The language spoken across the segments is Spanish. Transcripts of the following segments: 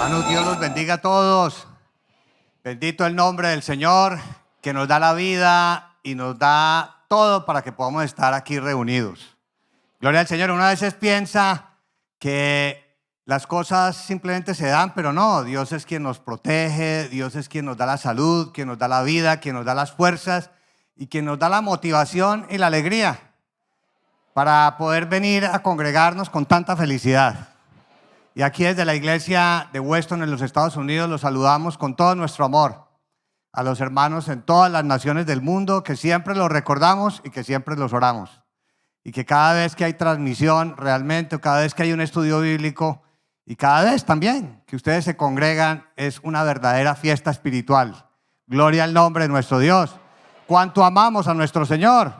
Hermanos, Dios los bendiga a todos. Bendito el nombre del Señor, que nos da la vida y nos da todo para que podamos estar aquí reunidos. Gloria al Señor. Una veces piensa que las cosas simplemente se dan, pero no. Dios es quien nos protege, Dios es quien nos da la salud, quien nos da la vida, quien nos da las fuerzas y quien nos da la motivación y la alegría para poder venir a congregarnos con tanta felicidad. Y aquí desde la iglesia de Weston en los Estados Unidos los saludamos con todo nuestro amor a los hermanos en todas las naciones del mundo, que siempre los recordamos y que siempre los oramos. Y que cada vez que hay transmisión realmente, o cada vez que hay un estudio bíblico, y cada vez también que ustedes se congregan, es una verdadera fiesta espiritual. Gloria al nombre de nuestro Dios. Cuánto amamos a nuestro Señor.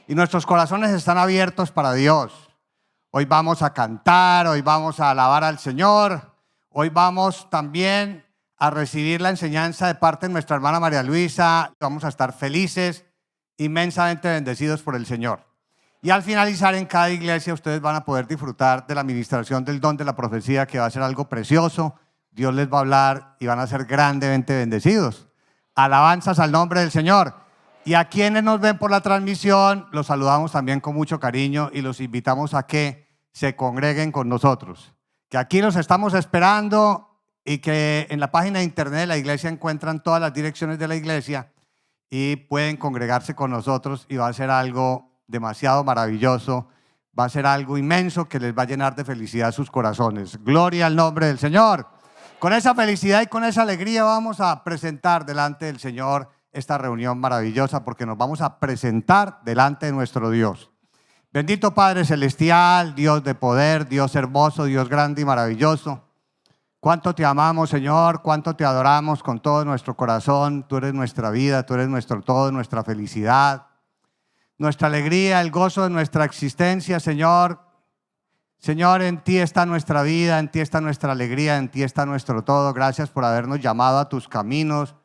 Y nuestros corazones están abiertos para Dios. Hoy vamos a cantar, hoy vamos a alabar al Señor, hoy vamos también a recibir la enseñanza de parte de nuestra hermana María Luisa. Vamos a estar felices, inmensamente bendecidos por el Señor. Y al finalizar en cada iglesia ustedes van a poder disfrutar de la administración del don de la profecía, que va a ser algo precioso. Dios les va a hablar y van a ser grandemente bendecidos. Alabanzas al nombre del Señor. Y a quienes nos ven por la transmisión, los saludamos también con mucho cariño y los invitamos a que se congreguen con nosotros. Que aquí los estamos esperando y que en la página de internet de la iglesia encuentran todas las direcciones de la iglesia y pueden congregarse con nosotros, y va a ser algo demasiado maravilloso, va a ser algo inmenso que les va a llenar de felicidad sus corazones. Gloria al nombre del Señor. Con esa felicidad y con esa alegría vamos a presentar delante del Señor esta reunión maravillosa, porque nos vamos a presentar delante de nuestro Dios. Bendito Padre Celestial, Dios de poder, Dios hermoso, Dios grande y maravilloso. Cuánto te amamos, Señor, cuánto te adoramos con todo nuestro corazón. Tú eres nuestra vida, tú eres nuestro todo, nuestra felicidad, nuestra alegría, el gozo de nuestra existencia, Señor. Señor, en ti está nuestra vida, en ti está nuestra alegría, en ti está nuestro todo. Gracias por habernos llamado a tus caminos,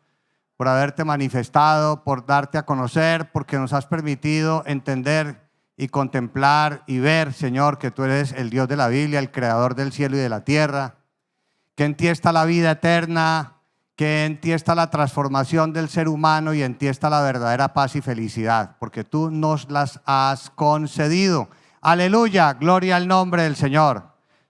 por haberte manifestado, por darte a conocer, porque nos has permitido entender y contemplar y ver, Señor, que tú eres el Dios de la Biblia, el creador del cielo y de la tierra, que en ti está la vida eterna, que en ti está la transformación del ser humano y en ti está la verdadera paz y felicidad, porque tú nos las has concedido. Aleluya, gloria al nombre del Señor.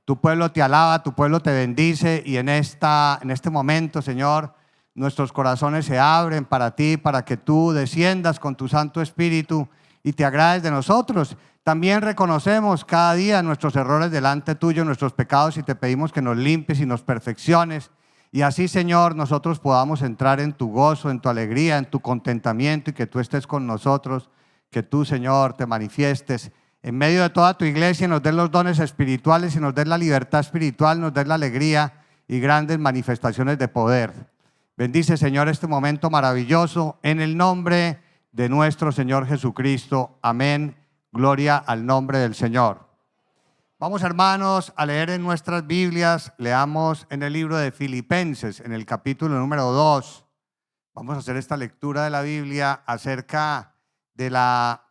Tu pueblo te alaba, tu pueblo te bendice, y en este momento, Señor, nuestros corazones se abren para ti, para que tú desciendas con tu Santo Espíritu y te agrades de nosotros. También reconocemos cada día nuestros errores delante tuyo, nuestros pecados, y te pedimos que nos limpies y nos perfecciones. Y así, Señor, nosotros podamos entrar en tu gozo, en tu alegría, en tu contentamiento, y que tú estés con nosotros, que tú, Señor, te manifiestes en medio de toda tu iglesia, y nos des los dones espirituales y nos des la libertad espiritual, nos des la alegría y grandes manifestaciones de poder. Bendice, Señor, este momento maravilloso en el nombre de nuestro Señor Jesucristo. Amén. Gloria al nombre del Señor. Vamos, hermanos, a leer en nuestras Biblias. Leamos en el libro de Filipenses, en el capítulo número 2. Vamos a hacer esta lectura de la Biblia acerca de la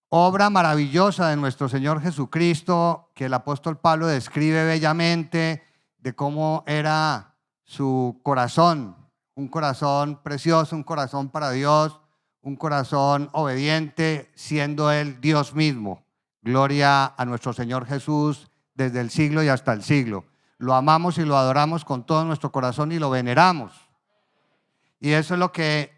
obra maravillosa de nuestro Señor Jesucristo, que el apóstol Pablo describe bellamente, de cómo era su corazón. Un corazón precioso, un corazón para Dios, un corazón obediente, siendo Él Dios mismo. Gloria a nuestro Señor Jesús desde el siglo y hasta el siglo. Lo amamos y lo adoramos con todo nuestro corazón y lo veneramos. Y eso es lo que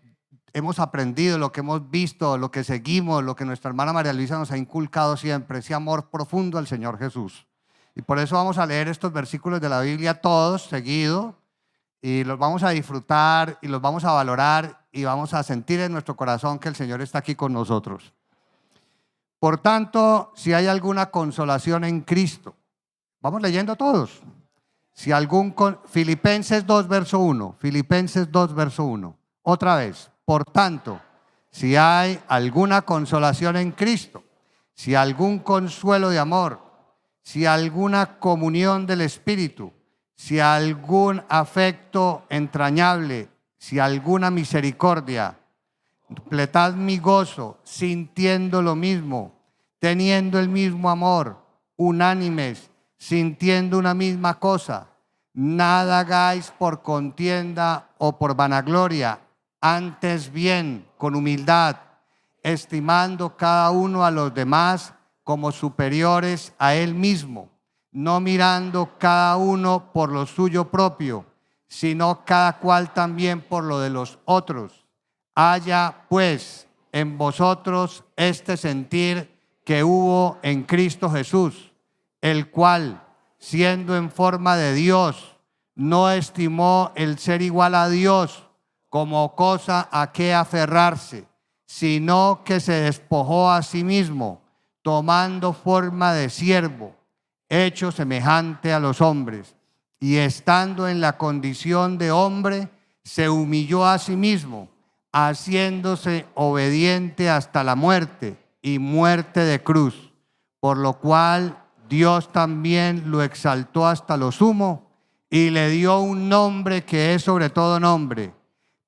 hemos aprendido, lo que hemos visto, lo que seguimos, lo que nuestra hermana María Luisa nos ha inculcado siempre, ese amor profundo al Señor Jesús. Y por eso vamos a leer estos versículos de la Biblia todos seguidos, y los vamos a disfrutar y los vamos a valorar y vamos a sentir en nuestro corazón que el Señor está aquí con nosotros. Por tanto, si hay alguna consolación en Cristo, vamos leyendo todos. Si Filipenses 2, verso 1, Filipenses 2, verso 1. Otra vez, por tanto, si hay alguna consolación en Cristo, si algún consuelo de amor, si alguna comunión del Espíritu, si algún afecto entrañable, si alguna misericordia, completad mi gozo, sintiendo lo mismo, teniendo el mismo amor, unánimes, sintiendo una misma cosa. Nada hagáis por contienda o por vanagloria, antes bien con humildad, estimando cada uno a los demás como superiores a él mismo, no mirando cada uno por lo suyo propio, sino cada cual también por lo de los otros. Haya pues en vosotros este sentir que hubo en Cristo Jesús, el cual, siendo en forma de Dios, no estimó el ser igual a Dios como cosa a que aferrarse, sino que se despojó a sí mismo, tomando forma de siervo, hecho semejante a los hombres, y estando en la condición de hombre, se humilló a sí mismo, haciéndose obediente hasta la muerte y muerte de cruz, por lo cual Dios también lo exaltó hasta lo sumo y le dio un nombre que es sobre todo nombre,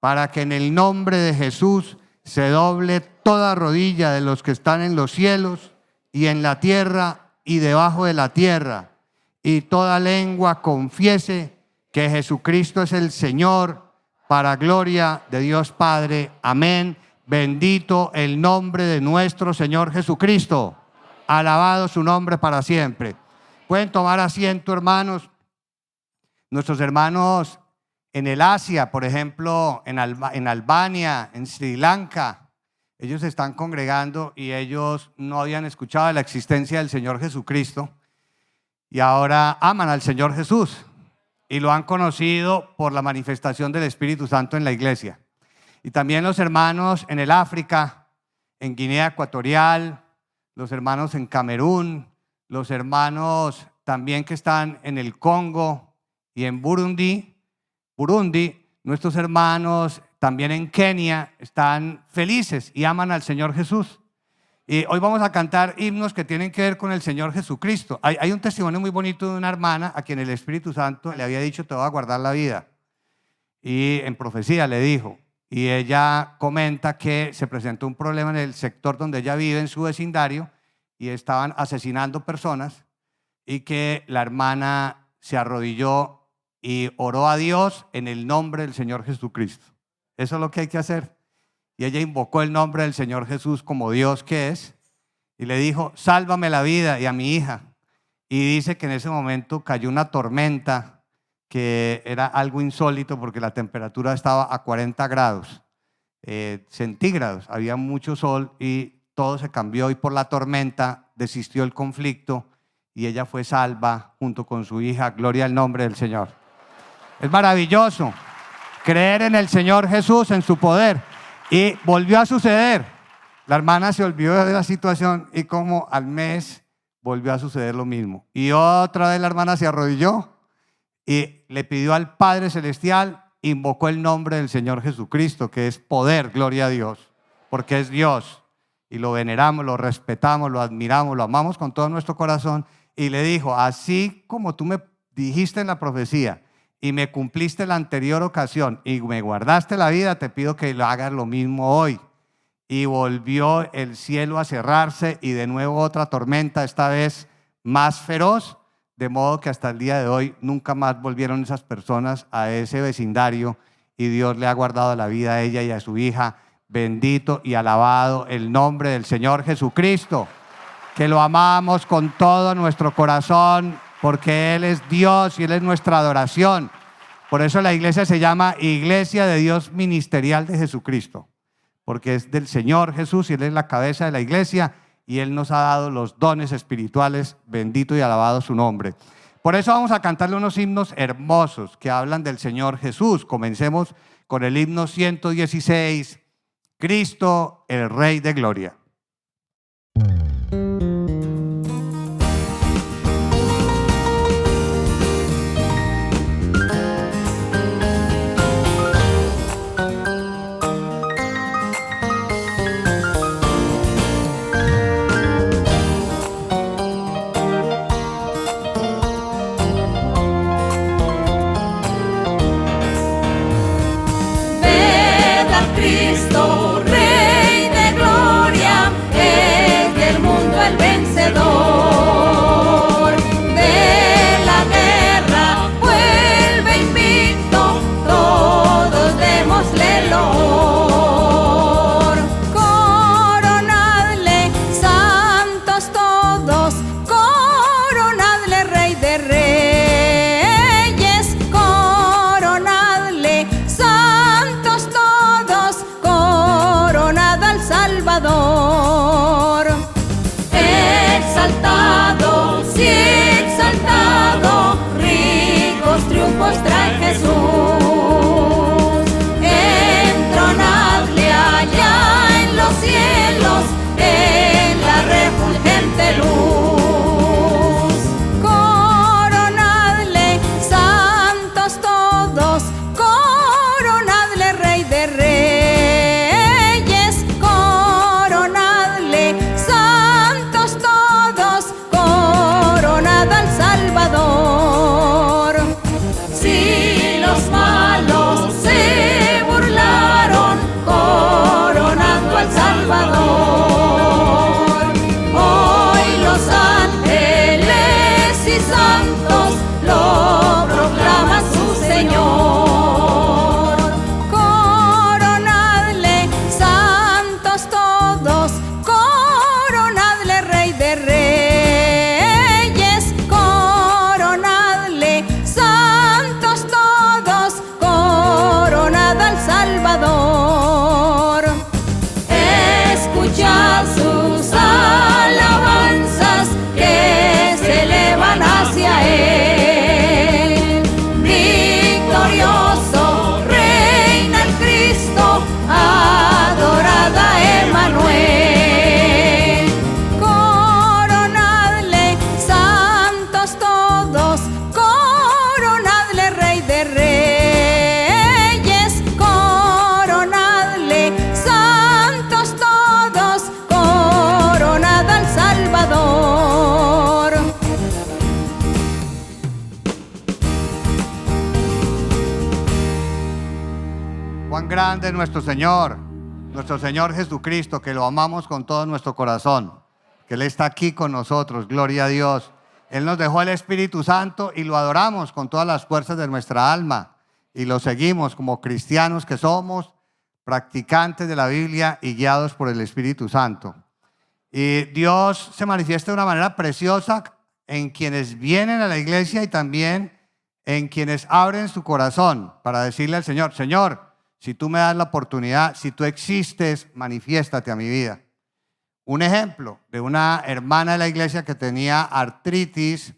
para que en el nombre de Jesús se doble toda rodilla de los que están en los cielos y en la tierra y debajo de la tierra, y toda lengua confiese que Jesucristo es el Señor, para gloria de Dios Padre. Amén. Bendito el nombre de nuestro Señor Jesucristo. Alabado su nombre para siempre. Pueden tomar asiento, hermanos. Nuestros hermanos en el Asia, por ejemplo, en Albania, en Sri Lanka, ellos se están congregando y ellos no habían escuchado de la existencia del Señor Jesucristo y ahora aman al Señor Jesús y lo han conocido por la manifestación del Espíritu Santo en la iglesia. Y también los hermanos en el África, en Guinea Ecuatorial, los hermanos en Camerún, los hermanos también que están en el Congo y en Burundi, nuestros hermanos también en Kenia están felices y aman al Señor Jesús. Y hoy vamos a cantar himnos que tienen que ver con el Señor Jesucristo. Hay un testimonio muy bonito de una hermana a quien el Espíritu Santo le había dicho: te voy a guardar la vida. Y en profecía le dijo. Y ella comenta que se presentó un problema en el sector donde ella vive, en su vecindario, y estaban asesinando personas, y que la hermana se arrodilló y oró a Dios en el nombre del Señor Jesucristo. Eso es lo que hay que hacer. Y ella invocó el nombre del Señor Jesús como Dios que es, y le dijo: sálvame la vida y a mi hija. Y dice que en ese momento cayó una tormenta que era algo insólito porque la temperatura estaba a 40 grados centígrados, había mucho sol y todo se cambió, y por la tormenta desistió el conflicto y ella fue salva junto con su hija. Gloria al nombre del Señor. Es maravilloso creer en el Señor Jesús, en su poder. Y volvió a suceder. La hermana se olvidó de la situación y como al mes volvió a suceder lo mismo. Y otra vez la hermana se arrodilló y le pidió al Padre Celestial, invocó el nombre del Señor Jesucristo, que es poder, gloria a Dios, porque es Dios. Y lo veneramos, lo respetamos, lo admiramos, lo amamos con todo nuestro corazón. Y le dijo: así como tú me dijiste en la profecía y me cumpliste la anterior ocasión y me guardaste la vida, te pido que lo hagas lo mismo hoy. Y volvió el cielo a cerrarse y de nuevo otra tormenta, esta vez más feroz, de modo que hasta el día de hoy nunca más volvieron esas personas a ese vecindario, y Dios le ha guardado la vida a ella y a su hija. Bendito y alabado el nombre del Señor Jesucristo, que lo amamos con todo nuestro corazón, porque Él es Dios y Él es nuestra adoración. Por eso la iglesia se llama Iglesia de Dios Ministerial de Jesucristo, porque es del Señor Jesús y Él es la cabeza de la iglesia y Él nos ha dado los dones espirituales. Bendito y alabado su nombre. Por eso vamos a cantarle unos himnos hermosos que hablan del Señor Jesús. Comencemos con el himno 116, Cristo el Rey de Gloria. Cristo, Rey de Gloria, el grande es nuestro Señor Jesucristo, que lo amamos con todo nuestro corazón, que Él está aquí con nosotros, gloria a Dios. Él nos dejó el Espíritu Santo y lo adoramos con todas las fuerzas de nuestra alma y lo seguimos como cristianos que somos, practicantes de la Biblia y guiados por el Espíritu Santo. Y Dios se manifiesta de una manera preciosa en quienes vienen a la iglesia y también en quienes abren su corazón para decirle al Señor: Señor, si tú me das la oportunidad, si tú existes, manifiéstate a mi vida. Un ejemplo de una hermana de la iglesia que tenía artritis,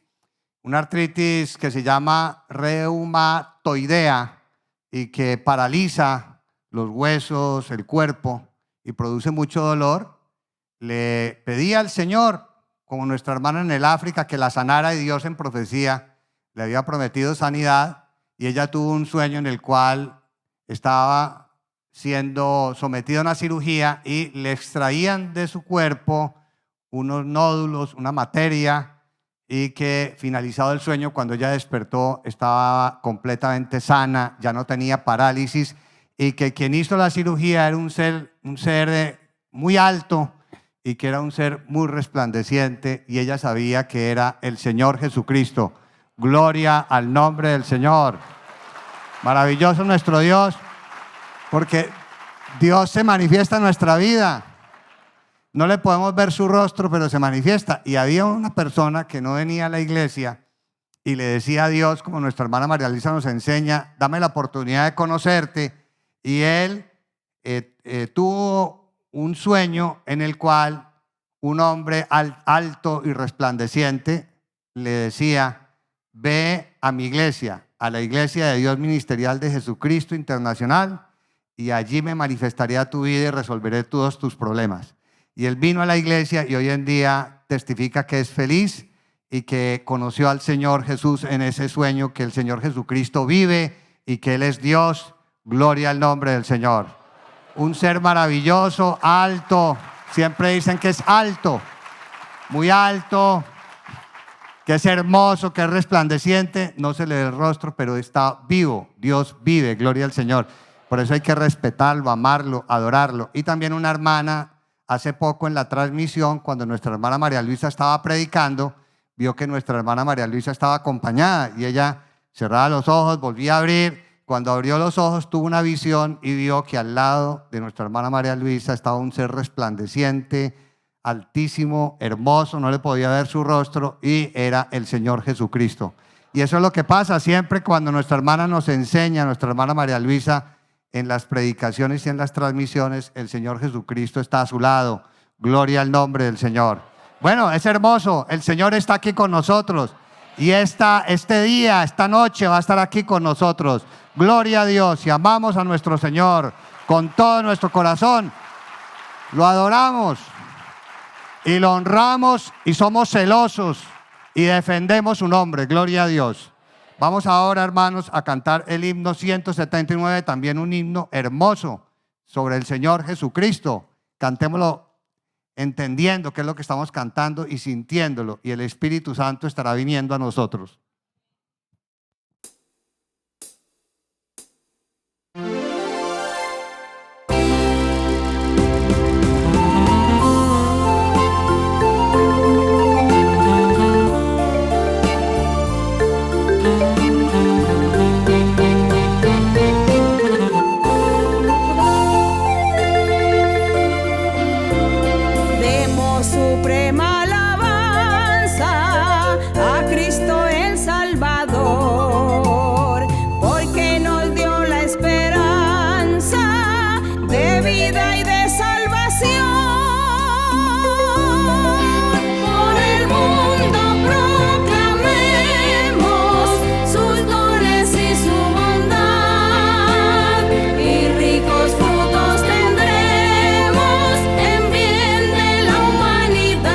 una artritis que se llama reumatoidea y que paraliza los huesos, el cuerpo y produce mucho dolor. Le pedía al Señor, como nuestra hermana en el África, que la sanara, y Dios en profecía le había prometido sanidad, y ella tuvo un sueño en el cual estaba siendo sometida a una cirugía y le extraían de su cuerpo unos nódulos, una materia, y que finalizado el sueño, cuando ella despertó, estaba completamente sana, ya no tenía parálisis, y que quien hizo la cirugía era un ser muy alto y que era un ser muy resplandeciente, y ella sabía que era el Señor Jesucristo. Gloria al nombre del Señor. Maravilloso nuestro Dios, porque Dios se manifiesta en nuestra vida. No le podemos ver su rostro, pero se manifiesta. Y había una persona que no venía a la iglesia y le decía a Dios, como nuestra hermana María Luisa nos enseña: dame la oportunidad de conocerte. Y él tuvo un sueño en el cual un hombre alto y resplandeciente le decía: ve a mi iglesia, a la Iglesia de Dios Ministerial de Jesucristo Internacional, y allí me manifestaré a tu vida y resolveré todos tus problemas. Y él vino a la iglesia y hoy en día testifica que es feliz y que conoció al Señor Jesús en ese sueño, que el Señor Jesucristo vive y que Él es Dios. Gloria al nombre del Señor. Un ser maravilloso, alto. Siempre dicen que es alto, muy alto, que es hermoso, que es resplandeciente. No se le ve el rostro, pero está vivo. Dios vive, gloria al Señor. Por eso hay que respetarlo, amarlo, adorarlo. Y también una hermana, hace poco en la transmisión, cuando nuestra hermana María Luisa estaba predicando, vio que nuestra hermana María Luisa estaba acompañada y ella cerraba los ojos, volvía a abrir. Cuando abrió los ojos tuvo una visión y vio que al lado de nuestra hermana María Luisa estaba un ser resplandeciente, altísimo, hermoso, no le podía ver su rostro, y era el Señor Jesucristo. Y eso es lo que pasa siempre cuando nuestra hermana nos enseña, nuestra hermana María Luisa, en las predicaciones y en las transmisiones, el Señor Jesucristo está a su lado. Gloria al nombre del Señor. Bueno, es hermoso, el Señor está aquí con nosotros, y este día, esta noche va a estar aquí con nosotros. Gloria a Dios, y amamos a nuestro Señor con todo nuestro corazón. Lo adoramos y lo honramos y somos celosos y defendemos su nombre. Gloria a Dios. Vamos ahora, hermanos, a cantar el himno 179, también un himno hermoso sobre el Señor Jesucristo. Cantémoslo entendiendo qué es lo que estamos cantando y sintiéndolo, y el Espíritu Santo estará viniendo a nosotros. Suprema alabanza a Cristo el Salvador, porque nos dio la esperanza de vida y de salvación. Por el mundo proclamemos sus dones y su bondad, y ricos frutos tendremos en bien de la humanidad.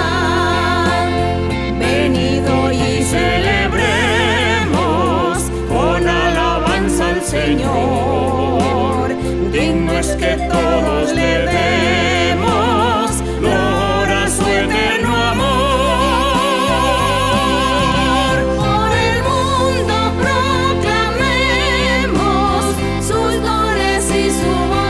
Venido y celebremos con alabanza al Señor. Digno es que todos le demos gloria a su eterno amor. Por el mundo proclamemos sus dones y su bondad,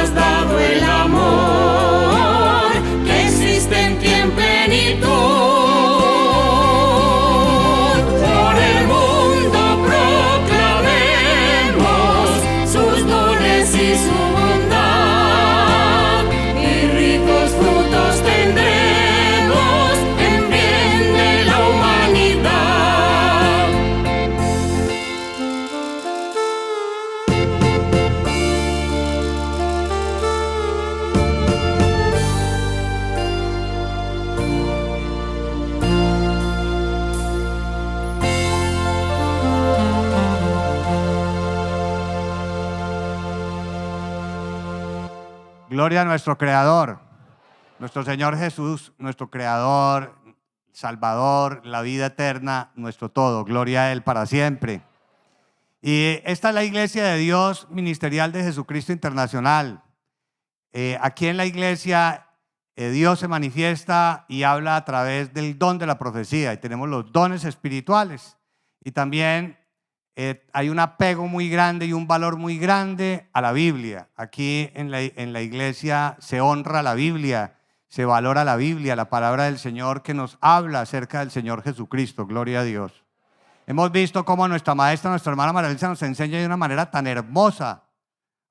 has dado el amor que existe en ti en plenitud. Por el mundo proclamemos sus dones y su bondad, y ricos frutos tendremos en bien de la humanidad. Gloria a nuestro Creador, nuestro Señor Jesús, nuestro Creador, Salvador, la vida eterna, nuestro todo. Gloria a Él para siempre. Y esta es la Iglesia de Dios Ministerial de Jesucristo Internacional. Aquí en la iglesia Dios se manifiesta y habla a través del don de la profecía, y tenemos los dones espirituales, y también hay un apego muy grande y un valor muy grande a la Biblia. Aquí en la iglesia se honra la Biblia, se valora la Biblia, la palabra del Señor que nos habla acerca del Señor Jesucristo. Gloria a Dios. Hemos visto cómo nuestra maestra, nuestra hermana María Luisa, nos enseña de una manera tan hermosa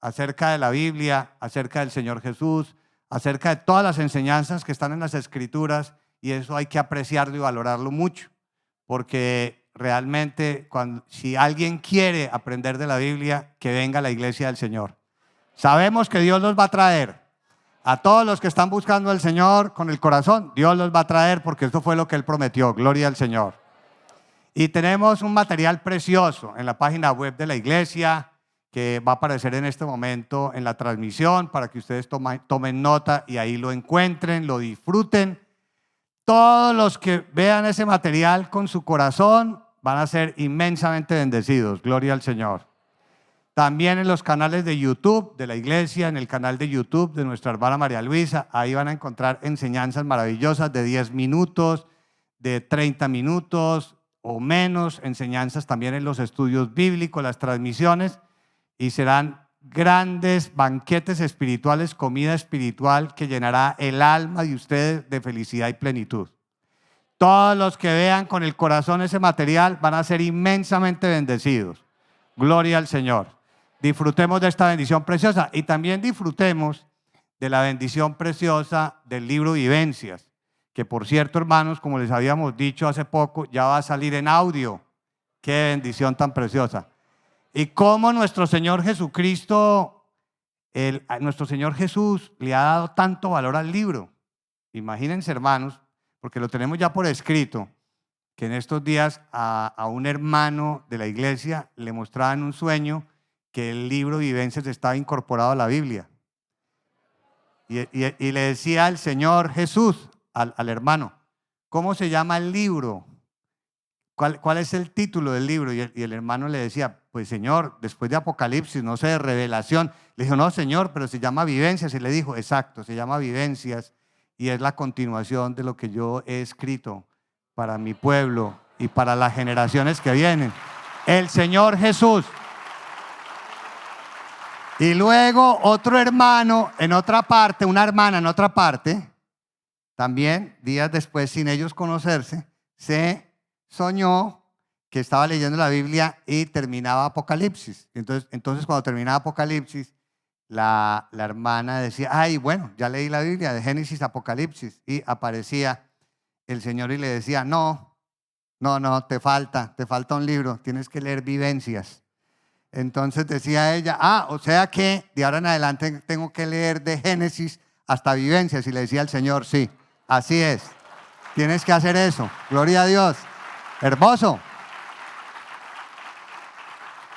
acerca de la Biblia, acerca del Señor Jesús, acerca de todas las enseñanzas que están en las Escrituras, y eso hay que apreciarlo y valorarlo mucho, porque realmente si alguien quiere aprender de la Biblia, que venga a la iglesia del Señor. Sabemos que Dios los va a traer. A todos los que están buscando al Señor con el corazón, Dios los va a traer, porque esto fue lo que Él prometió. Gloria al Señor. Y tenemos un material precioso en la página web de la iglesia que va a aparecer en este momento en la transmisión para que ustedes tomen nota y ahí lo encuentren, lo disfruten. Todos los que vean ese material con su corazón van a ser inmensamente bendecidos. Gloria al Señor. También en los canales de YouTube de la iglesia, en el canal de YouTube de nuestra hermana María Luisa, ahí van a encontrar enseñanzas maravillosas de 10 minutos, de 30 minutos o menos, enseñanzas también en los estudios bíblicos, las transmisiones, y serán grandes banquetes espirituales, comida espiritual que llenará el alma de ustedes de felicidad y plenitud. Todos los que vean con el corazón ese material van a ser inmensamente bendecidos. Gloria al Señor. Disfrutemos de esta bendición preciosa y también disfrutemos de la bendición preciosa del libro Vivencias, que por cierto, hermanos, como les habíamos dicho hace poco, ya va a salir en audio. Qué bendición tan preciosa. Y cómo nuestro Señor Jesucristo, nuestro Señor Jesús le ha dado tanto valor al libro. Imagínense, hermanos, porque lo tenemos ya por escrito, que en estos días a un hermano de la iglesia le mostraban un sueño que el libro Vivencias estaba incorporado a la Biblia. Y le decía al Señor Jesús, al hermano, ¿cómo se llama el libro? ¿Cuál es el título del libro? Y el hermano le decía, pues Señor, después de Apocalipsis, no sé, de Revelación. Le dijo, no Señor, pero se llama Vivencias. Y le dijo, exacto, se llama Vivencias y es la continuación de lo que yo he escrito para mi pueblo y para las generaciones que vienen. El Señor Jesús. Y luego otro hermano en otra parte, una hermana en otra parte, también días después, sin ellos conocerse, se soñó que estaba leyendo la Biblia y terminaba Apocalipsis. Entonces cuando terminaba Apocalipsis, la hermana decía, ay, bueno, ya leí la Biblia de Génesis a Apocalipsis. Y aparecía el Señor y le decía, no, te falta un libro, tienes que leer Vivencias. Entonces decía ella, o sea que de ahora en adelante tengo que leer de Génesis hasta Vivencias. Y le decía al Señor, sí, así es, tienes que hacer eso. Gloria a Dios. Hermoso.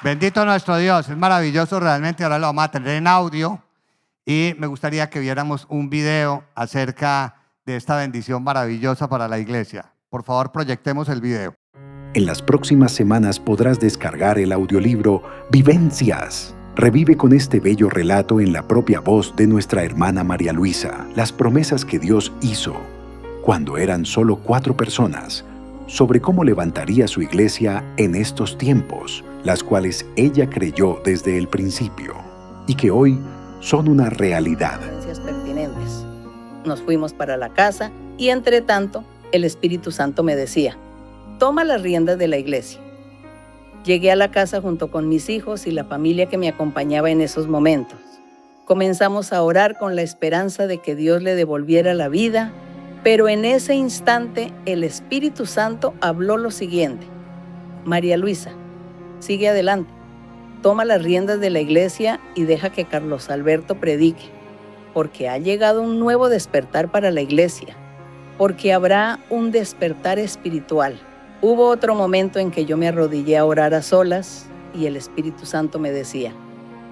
Bendito nuestro Dios, es maravilloso realmente. Ahora lo vamos a tener en audio y me gustaría que viéramos un video acerca de esta bendición maravillosa para la iglesia. Por favor, proyectemos el video. En las próximas semanas podrás descargar el audiolibro Vivencias. Revive con este bello relato en la propia voz de nuestra hermana María Luisa las promesas que Dios hizo cuando eran solo 4 personas, sobre cómo levantaría su iglesia en estos tiempos, las cuales ella creyó desde el principio, y que hoy son una realidad. Pertinentes. Nos fuimos para la casa y entre tanto el Espíritu Santo me decía: toma las riendas de la iglesia. Llegué a la casa junto con mis hijos y la familia que me acompañaba en esos momentos. Comenzamos a orar con la esperanza de que Dios le devolviera la vida, pero en ese instante el Espíritu Santo habló lo siguiente: María Luisa, sigue adelante, toma las riendas de la iglesia y deja que Carlos Alberto predique, porque ha llegado un nuevo despertar para la iglesia, porque habrá un despertar espiritual. Hubo otro momento en que yo me arrodillé a orar a solas y el Espíritu Santo me decía: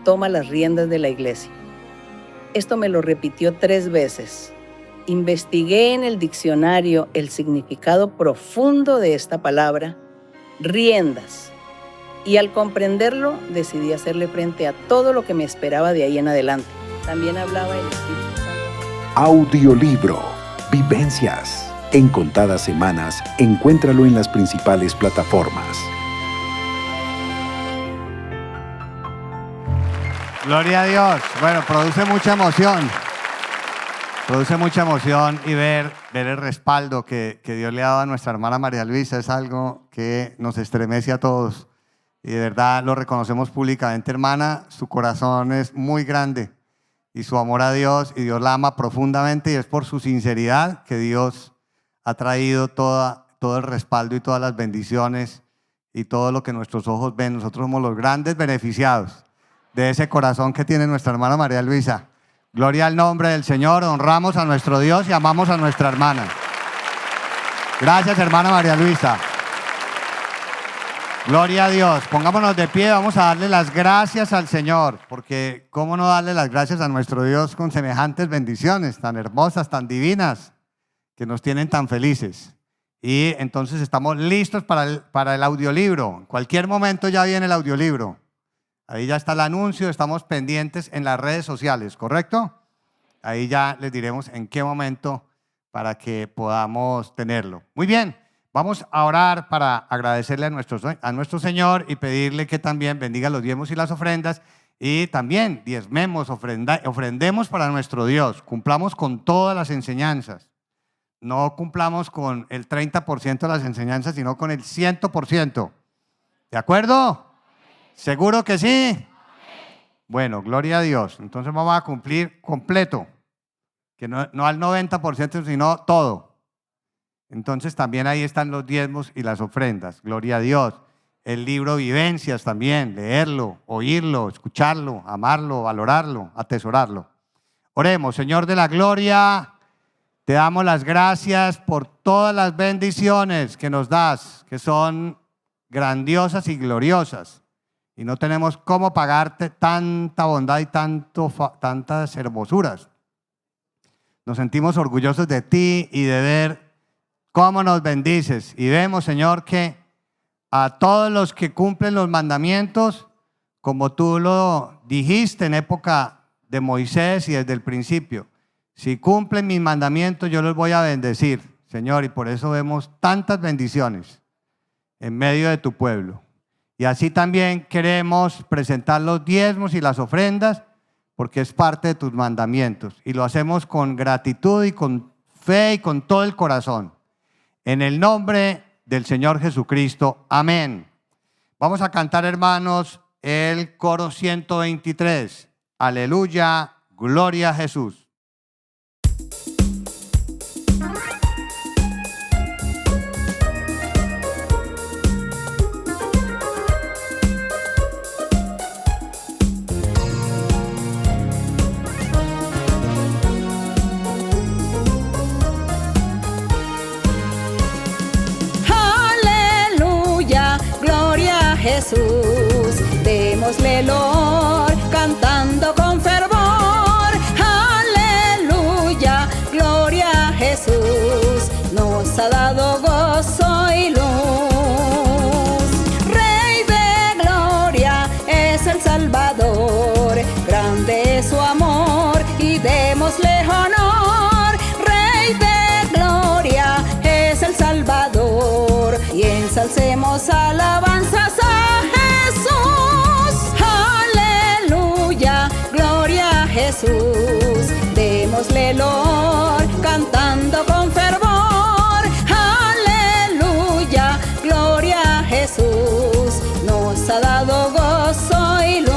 toma las riendas de la iglesia. Esto me lo repitió 3 veces. Investigué en el diccionario el significado profundo de esta palabra, riendas, y al comprenderlo decidí hacerle frente a todo lo que me esperaba de ahí en adelante. También hablaba el Espíritu Santo. Audiolibro Vivencias. En contadas semanas, encuéntralo en las principales plataformas. Gloria a Dios. Bueno, produce mucha emoción. Produce mucha emoción y ver el respaldo que Dios le ha dado a nuestra hermana María Luisa. Es algo que nos estremece a todos. Y de verdad lo reconocemos públicamente, hermana. Su corazón es muy grande y su amor a Dios, y Dios la ama profundamente, y es por su sinceridad que Dios ha traído todo el respaldo y todas las bendiciones y todo lo que nuestros ojos ven. Nosotros somos los grandes beneficiados de ese corazón que tiene nuestra hermana María Luisa. Gloria al nombre del Señor, honramos a nuestro Dios y amamos a nuestra hermana. Gracias, hermana María Luisa. Gloria a Dios. Pongámonos de pie, vamos a darle las gracias al Señor, porque cómo no darle las gracias a nuestro Dios con semejantes bendiciones tan hermosas, tan divinas, que nos tienen tan felices. Y entonces estamos listos para el audiolibro. En cualquier momento ya viene el audiolibro. Ahí ya está el anuncio, estamos pendientes en las redes sociales, ¿correcto? Ahí ya les diremos en qué momento para que podamos tenerlo. Muy bien, vamos a orar para agradecerle a nuestro Señor y pedirle que también bendiga los diezmos y las ofrendas, y también diezmemos, ofrendemos para nuestro Dios, cumplamos con todas las enseñanzas. No cumplamos con el 30% de las enseñanzas, sino con el 100%. ¿De acuerdo? ¿Seguro que sí? Bueno, gloria a Dios. Entonces vamos a cumplir completo, que no al 90%, sino todo. Entonces también ahí están los diezmos y las ofrendas. Gloria a Dios. El libro Vivencias también, leerlo, oírlo, escucharlo, amarlo, valorarlo, atesorarlo. Oremos. Señor de la gloria, te damos las gracias por todas las bendiciones que nos das, que son grandiosas y gloriosas. Y no tenemos cómo pagarte tanta bondad y tantas hermosuras. Nos sentimos orgullosos de ti y de ver cómo nos bendices. Y vemos, Señor, que a todos los que cumplen los mandamientos, como tú lo dijiste en época de Moisés y desde el principio, si cumplen mis mandamientos, yo los voy a bendecir, Señor. Y por eso vemos tantas bendiciones en medio de tu pueblo. Y así también queremos presentar los diezmos y las ofrendas, porque es parte de tus mandamientos. Y lo hacemos con gratitud y con fe y con todo el corazón. En el nombre del Señor Jesucristo. Amén. Vamos a cantar, hermanos, el coro 123. Aleluya, gloria a Jesús. Jesús, démosle honor, cantando con fervor. Aleluya, gloria a Jesús, nos ha dado gozo y luz. Rey de gloria es el Salvador, grande es su amor y démosle honor. Rey de gloria es el Salvador y ensalcemos alabanzas a Jesús. Aleluya, gloria a Jesús. Démosle loor, cantando con fervor. Aleluya, gloria a Jesús. Nos ha dado gozo y luz.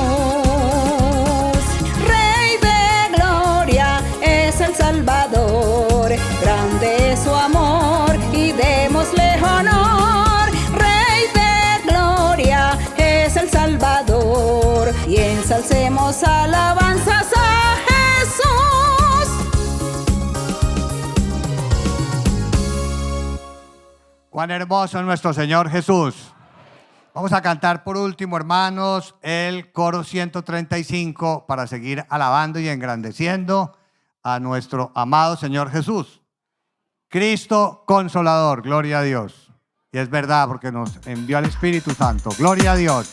Rey de gloria es el Salvador. Grande es su amor y démosle honor. Rey de gloria es el Salvador. Y ensalcemos alabanzas a Jesús. Cuán hermoso es nuestro Señor Jesús. Vamos a cantar por último, hermanos, el coro 135 para seguir alabando y engrandeciendo a nuestro amado Señor Jesús. Cristo Consolador, gloria a Dios. Y es verdad porque nos envió al Espíritu Santo. Gloria a Dios.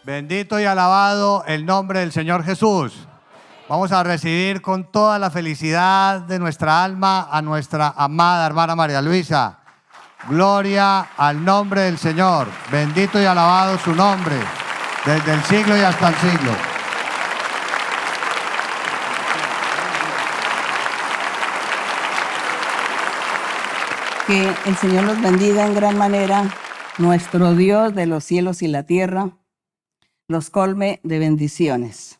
Bendito y alabado el nombre del Señor Jesús. Vamos a recibir con toda la felicidad de nuestra alma a nuestra amada hermana María Luisa. Gloria al nombre del Señor. Bendito y alabado su nombre, desde el siglo y hasta el siglo. Que el Señor los bendiga en gran manera, nuestro Dios de los cielos y la tierra, los colme de bendiciones.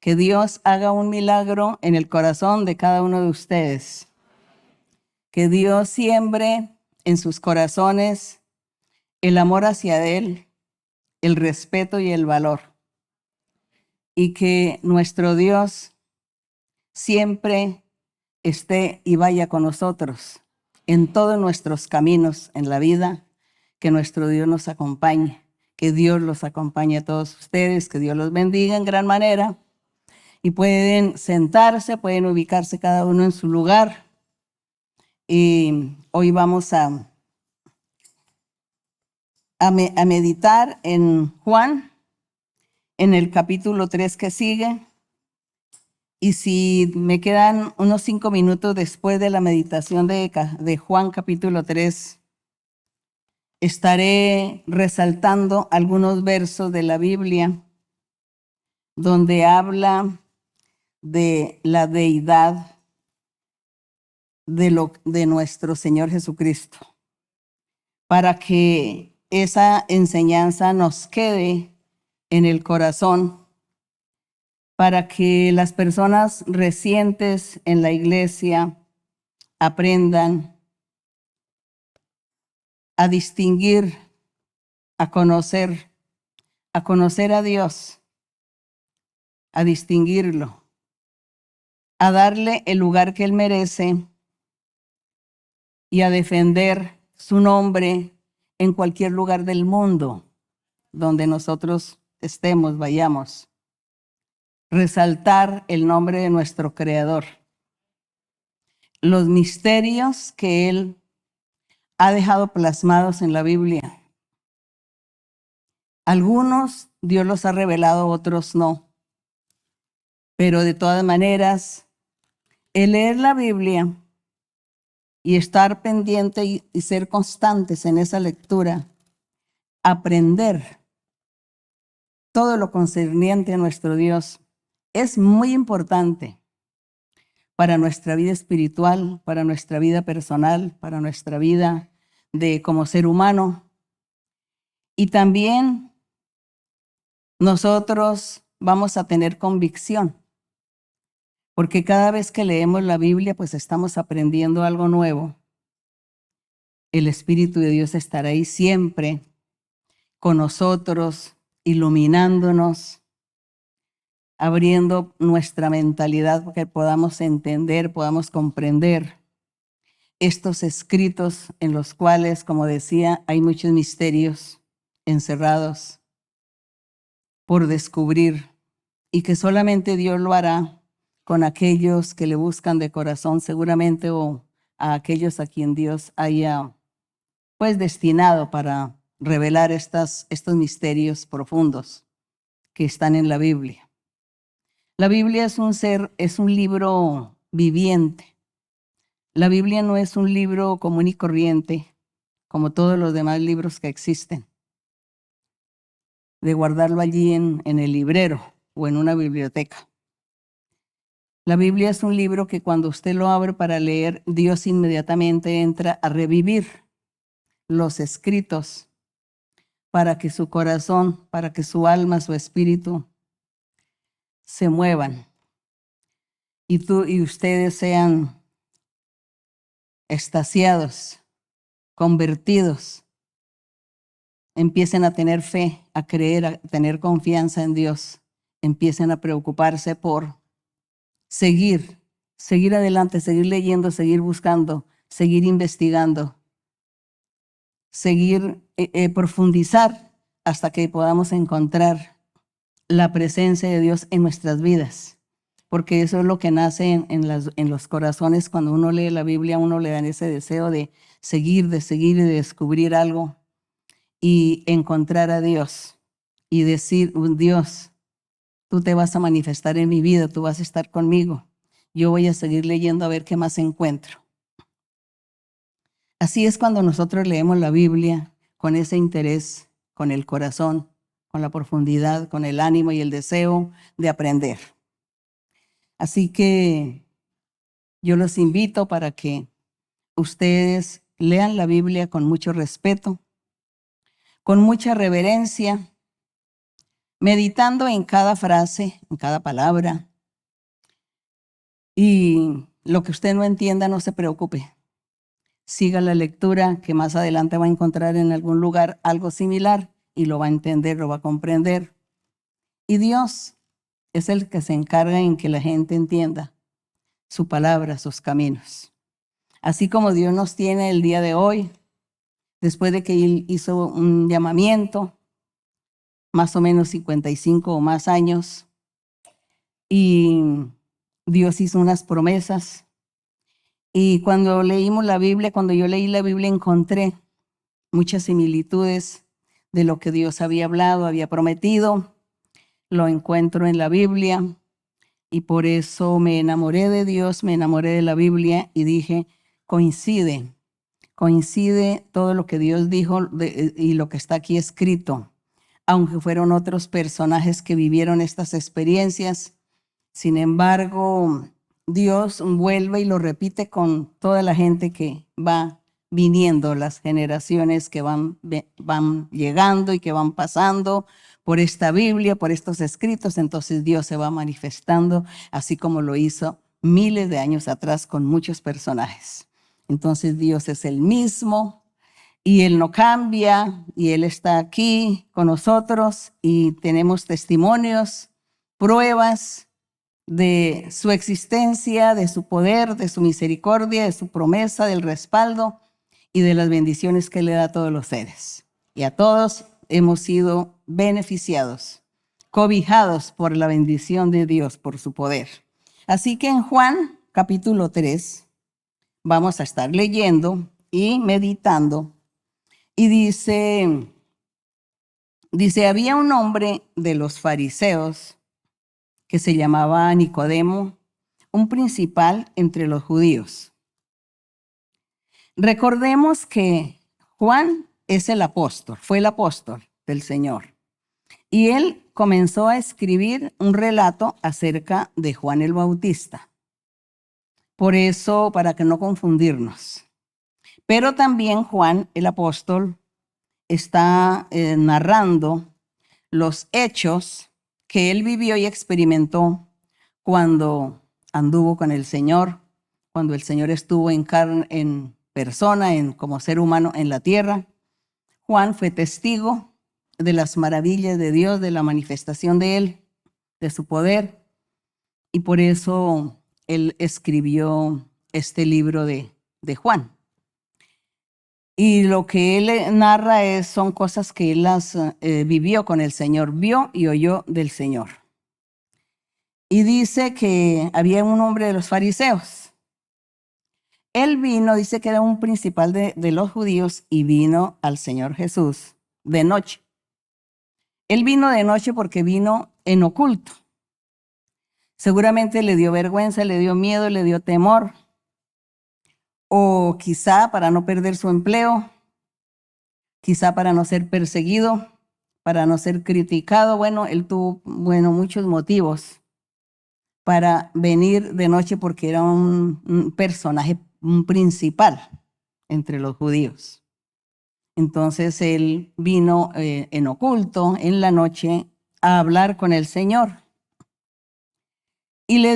Que Dios haga un milagro en el corazón de cada uno de ustedes. Que Dios siembre en sus corazones el amor hacia Él, el respeto y el valor. Y que nuestro Dios siempre esté y vaya con nosotros en todos nuestros caminos en la vida. Que nuestro Dios nos acompañe. Que Dios los acompañe a todos ustedes, que Dios los bendiga en gran manera. Y pueden sentarse, pueden ubicarse cada uno en su lugar. Y hoy vamos a meditar en Juan, en el capítulo 3 que sigue. Y si me quedan unos 5 minutos después de la meditación de Juan capítulo 3, estaré resaltando algunos versos de la Biblia donde habla de la deidad de nuestro Señor Jesucristo, para que esa enseñanza nos quede en el corazón, para que las personas recientes en la iglesia aprendan a distinguir, a conocer a Dios, a distinguirlo, a darle el lugar que Él merece y a defender su nombre en cualquier lugar del mundo donde nosotros estemos, vayamos. Resaltar el nombre de nuestro Creador, los misterios que Él ha dejado plasmados en la Biblia. Algunos Dios los ha revelado, otros no. Pero de todas maneras, el leer la Biblia y estar pendiente y ser constantes en esa lectura, aprender todo lo concerniente a nuestro Dios, es muy importante para nuestra vida espiritual, para nuestra vida personal, para nuestra vida como ser humano. Y también nosotros vamos a tener convicción, porque cada vez que leemos la Biblia, pues estamos aprendiendo algo nuevo. El Espíritu de Dios estará ahí siempre con nosotros, iluminándonos, abriendo nuestra mentalidad para que podamos entender, podamos comprender estos escritos en los cuales, como decía, hay muchos misterios encerrados por descubrir y que solamente Dios lo hará con aquellos que le buscan de corazón seguramente, o a aquellos a quien Dios haya pues destinado para revelar estos misterios profundos que están en la Biblia. La Biblia es un libro viviente. La Biblia no es un libro común y corriente como todos los demás libros que existen, de guardarlo allí en el librero o en una biblioteca. La Biblia es un libro que cuando usted lo abre para leer, Dios inmediatamente entra a revivir los escritos para que su corazón, para que su alma, su espíritu se muevan y tú y ustedes sean extasiados, convertidos, empiecen a tener fe, a creer, a tener confianza en Dios, empiecen a preocuparse por seguir adelante, seguir leyendo, seguir buscando, seguir investigando, seguir profundizar hasta que podamos encontrar la presencia de Dios en nuestras vidas, porque eso es lo que nace en los corazones. Cuando uno lee la Biblia, uno le da ese deseo de seguir y de descubrir algo y encontrar a Dios y decir: Dios, tú te vas a manifestar en mi vida, tú vas a estar conmigo, yo voy a seguir leyendo a ver qué más encuentro. Así es cuando nosotros leemos la Biblia con ese interés, con el corazón, con la profundidad, con el ánimo y el deseo de aprender. Así que yo los invito para que ustedes lean la Biblia con mucho respeto, con mucha reverencia, meditando en cada frase, en cada palabra. Y lo que usted no entienda, no se preocupe. Siga la lectura, que más adelante va a encontrar en algún lugar algo similar y lo va a entender, lo va a comprender. Y Dios es el que se encarga en que la gente entienda su palabra, sus caminos. Así como Dios nos tiene el día de hoy, después de que Él hizo un llamamiento, más o menos 55 o más años, y Dios hizo unas promesas. Y cuando leímos la Biblia, cuando yo leí la Biblia, encontré muchas similitudes de lo que Dios había hablado, había prometido. Lo encuentro en la Biblia y por eso me enamoré de Dios, me enamoré de la Biblia y dije: coincide todo lo que Dios dijo y lo que está aquí escrito. Aunque fueron otros personajes que vivieron estas experiencias, sin embargo, Dios vuelve y lo repite con toda la gente que va viniendo, las generaciones que van llegando y que van pasando por esta Biblia, por estos escritos. Entonces Dios se va manifestando, así como lo hizo miles de años atrás con muchos personajes. Entonces Dios es el mismo y Él no cambia y Él está aquí con nosotros y tenemos testimonios, pruebas de su existencia, de su poder, de su misericordia, de su promesa, del respaldo y de las bendiciones que le da a todos los seres. Y a todos hemos sido beneficiados, cobijados por la bendición de Dios, por su poder. Así que en Juan capítulo 3 vamos a estar leyendo y meditando. Y dice Dice, había un hombre de los fariseos que se llamaba Nicodemo, un principal entre los judíos. Recordemos que Juan es el apóstol, fue el apóstol del Señor. Y él comenzó a escribir un relato acerca de Juan el Bautista. Por eso, para que no confundirnos. Pero también Juan el apóstol está narrando los hechos que él vivió y experimentó cuando anduvo con el Señor, cuando el Señor estuvo en persona, como ser humano en la tierra. Juan fue testigo de las maravillas de Dios, de la manifestación de Él, de su poder, y por eso él escribió este libro de Juan. Y lo que él narra son cosas que él las vivió con el Señor, vio y oyó del Señor. Y dice que había un hombre de los fariseos. Él vino, dice que era un principal de los judíos, y vino al Señor Jesús de noche. Él vino de noche porque vino en oculto. Seguramente le dio vergüenza, le dio miedo, le dio temor. O quizá para no perder su empleo, quizá para no ser perseguido, para no ser criticado. Bueno, él tuvo muchos motivos para venir de noche porque era un personaje principal entre los judíos. Entonces él vino en oculto, en la noche, a hablar con el Señor. Y le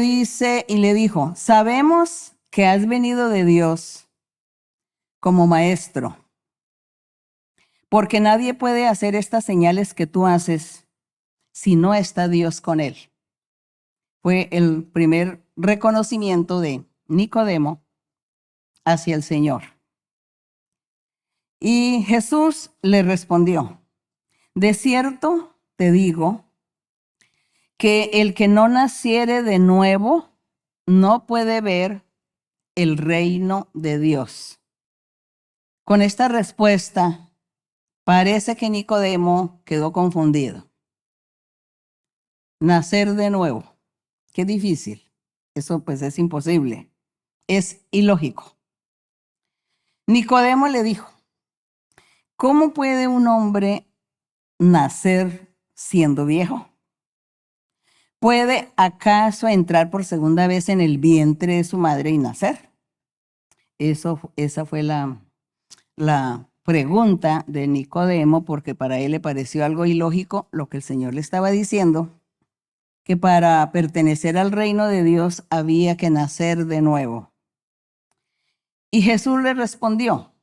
dijo, sabemos que has venido de Dios como maestro, porque nadie puede hacer estas señales que tú haces si no está Dios con él. Fue el primer reconocimiento de Nicodemo hacia el Señor. Y Jesús le respondió, de cierto te digo que el que no naciere de nuevo no puede ver el reino de Dios. Con esta respuesta, parece que Nicodemo quedó confundido. Nacer de nuevo, qué difícil. Eso pues es imposible, es ilógico. Nicodemo le dijo, ¿cómo puede un hombre nacer siendo viejo? ¿Puede acaso entrar por segunda vez en el vientre de su madre y nacer? Esa fue la pregunta de Nicodemo, porque para él le pareció algo ilógico lo que el Señor le estaba diciendo, que para pertenecer al reino de Dios había que nacer de nuevo. Y Jesús le respondió,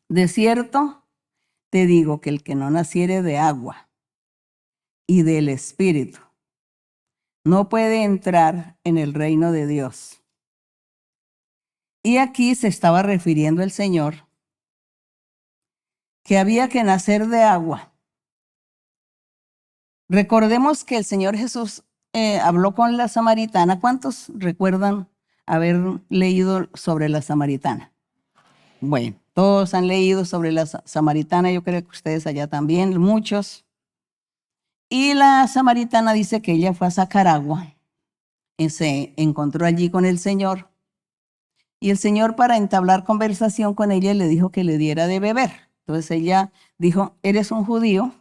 de cierto te digo que el que no naciere de agua y del Espíritu no puede entrar en el reino de Dios. Y aquí se estaba refiriendo el Señor que había que nacer de agua. Recordemos que el Señor Jesús habló con la samaritana. ¿Cuántos recuerdan haber leído sobre la samaritana? Bueno, todos han leído sobre la samaritana, yo creo que ustedes allá también, muchos. Y la samaritana dice que ella fue a sacar agua y se encontró allí con el Señor. Y el Señor, para entablar conversación con ella, le dijo que le diera de beber. Entonces ella dijo, eres un judío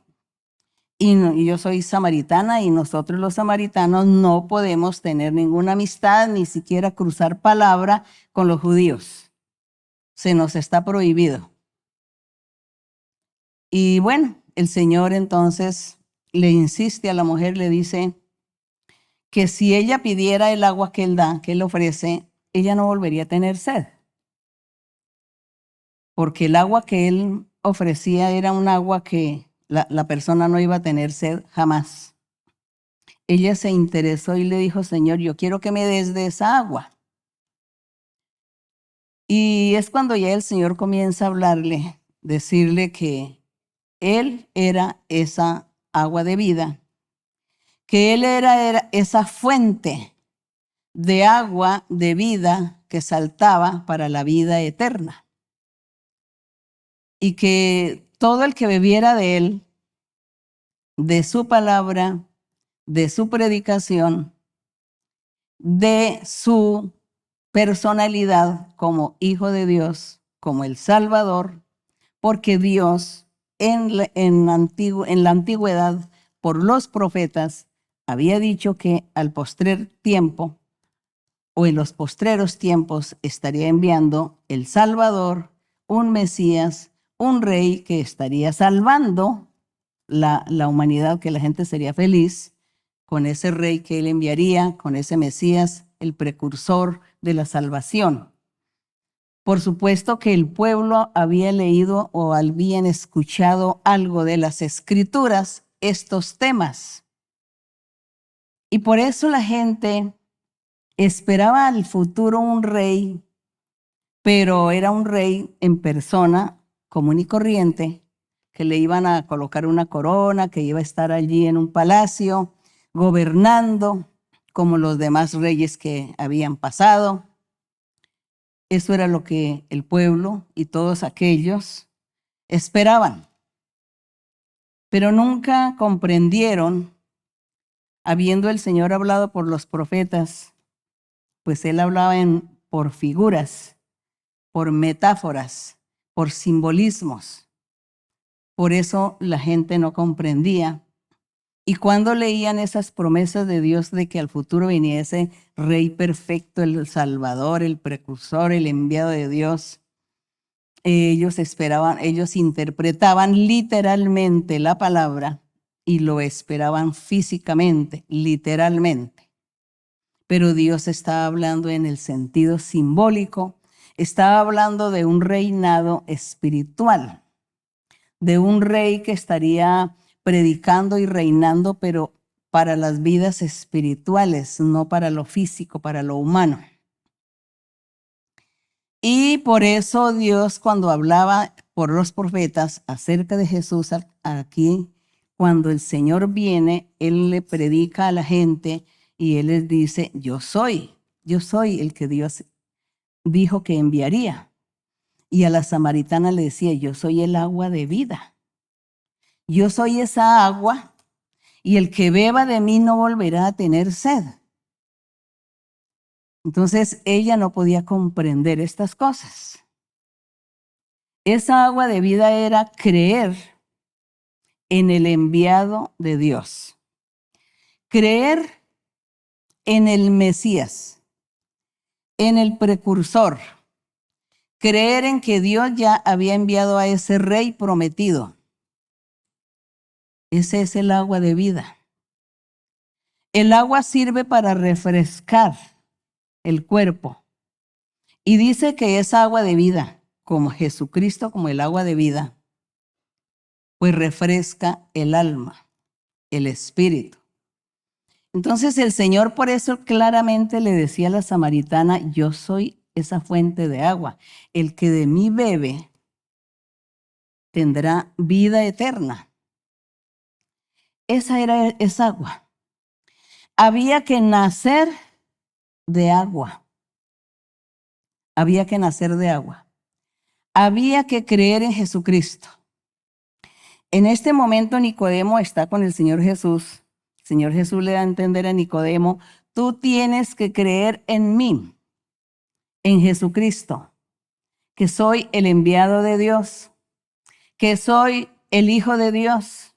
y yo soy samaritana, y nosotros los samaritanos no podemos tener ninguna amistad, ni siquiera cruzar palabra con los judíos. Se nos está prohibido. Y bueno, el Señor entonces le insiste a la mujer, le dice que si ella pidiera el agua que él da, que él ofrece, ella no volvería a tener sed. Porque el agua que él ofrecía era un agua que la persona no iba a tener sed jamás. Ella se interesó y le dijo, Señor, yo quiero que me des de esa agua. Y es cuando ya el Señor comienza a hablarle, decirle que Él era esa agua de vida, que Él era esa fuente de agua de vida que saltaba para la vida eterna. Y que todo el que bebiera de Él de su palabra, de su predicación, de su personalidad como Hijo de Dios, como el Salvador, porque Dios en la antigüedad, por los profetas, había dicho que al postrer tiempo o en los postreros tiempos estaría enviando el Salvador, un Mesías, un rey que estaría salvando la humanidad, que la gente sería feliz con ese rey que él enviaría, con ese Mesías, el precursor de la salvación. Por supuesto que el pueblo había leído o habían escuchado algo de las Escrituras, estos temas. Y por eso la gente esperaba al futuro un rey, pero era un rey en persona común y corriente, que le iban a colocar una corona, que iba a estar allí en un palacio, gobernando como los demás reyes que habían pasado. Eso era lo que el pueblo y todos aquellos esperaban. Pero nunca comprendieron, habiendo el Señor hablado por los profetas, pues él hablaba por figuras, por metáforas, por simbolismos. Por eso la gente no comprendía. Y cuando leían esas promesas de Dios de que al futuro viniese Rey perfecto, el Salvador, el precursor, el enviado de Dios, ellos esperaban, ellos interpretaban literalmente la palabra y lo esperaban físicamente, literalmente. Pero Dios estaba hablando en el sentido simbólico, estaba hablando de un reinado espiritual, de un rey que estaría predicando y reinando, pero para las vidas espirituales, no para lo físico, para lo humano. Y por eso Dios, cuando hablaba por los profetas acerca de Jesús, aquí, cuando el Señor viene, Él le predica a la gente y Él les dice, yo soy el que Dios dijo que enviaría. Y a la samaritana le decía, yo soy el agua de vida. Yo soy esa agua y el que beba de mí no volverá a tener sed. Entonces ella no podía comprender estas cosas. Esa agua de vida era creer en el enviado de Dios. Creer en el Mesías, en el precursor. Creer en que Dios ya había enviado a ese rey prometido. Ese es el agua de vida. El agua sirve para refrescar el cuerpo. Y dice que esa agua de vida, como Jesucristo, como el agua de vida, pues refresca el alma, el espíritu. Entonces el Señor por eso claramente le decía a la samaritana, yo soy esa fuente de agua. El que de mí bebe tendrá vida eterna. Esa era esa agua. Había que nacer de agua. Había que nacer de agua. Había que creer en Jesucristo. En este momento Nicodemo está con el Señor Jesús. El Señor Jesús le da a entender a Nicodemo, tú tienes que creer en mí, en Jesucristo, que soy el enviado de Dios, que soy el Hijo de Dios,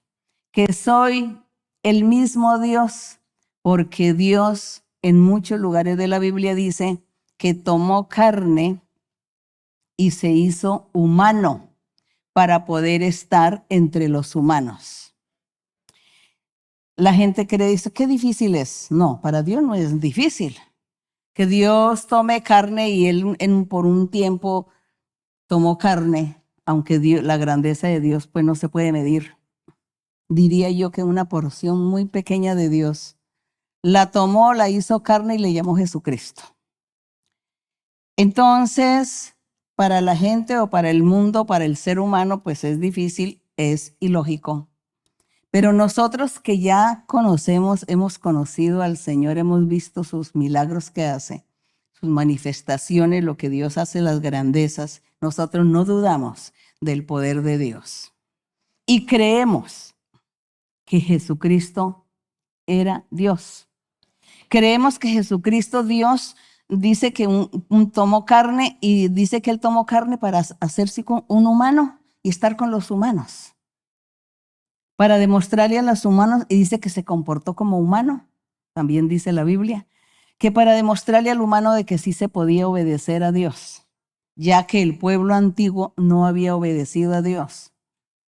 que soy el mismo Dios, porque Dios en muchos lugares de la Biblia dice que tomó carne y se hizo humano para poder estar entre los humanos. La gente cree, dice, qué difícil es. No, para Dios no es difícil. Que Dios tome carne y Él por un tiempo tomó carne, aunque la grandeza de Dios pues no se puede medir. Diría yo que una porción muy pequeña de Dios la tomó, la hizo carne y le llamó Jesucristo. Entonces, para la gente o para el mundo, para el ser humano, pues es difícil, es ilógico. Pero nosotros que ya conocemos, hemos conocido al Señor, hemos visto sus milagros que hace, sus manifestaciones, lo que Dios hace, las grandezas, nosotros no dudamos del poder de Dios. Y creemos que Jesucristo era Dios. Creemos que Jesucristo, Dios, dice que tomó carne y dice que Él tomó carne para hacerse un humano y estar con los humanos. Para demostrarle a los humanos, y dice que se comportó como humano, también dice la Biblia, que para demostrarle al humano de que sí se podía obedecer a Dios, ya que el pueblo antiguo no había obedecido a Dios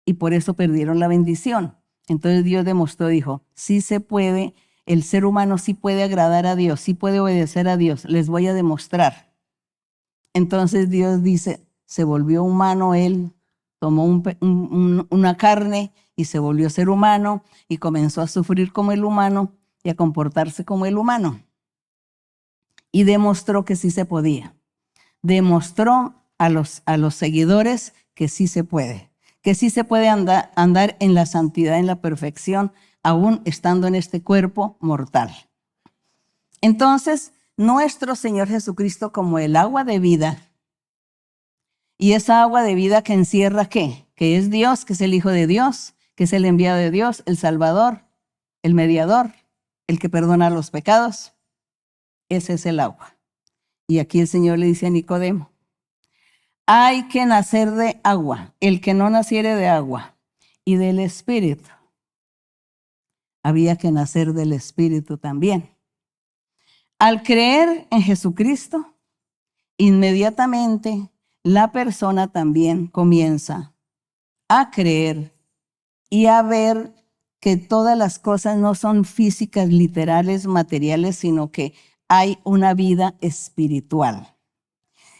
y por eso perdieron la bendición. Entonces Dios demostró, dijo, sí se puede, el ser humano sí puede agradar a Dios, sí puede obedecer a Dios, les voy a demostrar. Entonces Dios dice, se volvió humano Él, tomó una carne y se volvió ser humano y comenzó a sufrir como el humano y a comportarse como el humano. Y demostró que sí se podía. Demostró a los seguidores que sí se puede andar en la santidad, en la perfección, aún estando en este cuerpo mortal. Entonces, nuestro Señor Jesucristo como el agua de vida, y esa agua de vida que encierra ¿qué? Que es Dios, que es el Hijo de Dios, que es el enviado de Dios, el Salvador, el mediador, el que perdona los pecados. Ese es el agua. Y aquí el Señor le dice a Nicodemo, hay que nacer de agua. El que no naciere de agua y del Espíritu, había que nacer del Espíritu también. Al creer en Jesucristo, inmediatamente la persona también comienza a creer y a ver que todas las cosas no son físicas, literales, materiales, sino que hay una vida espiritual.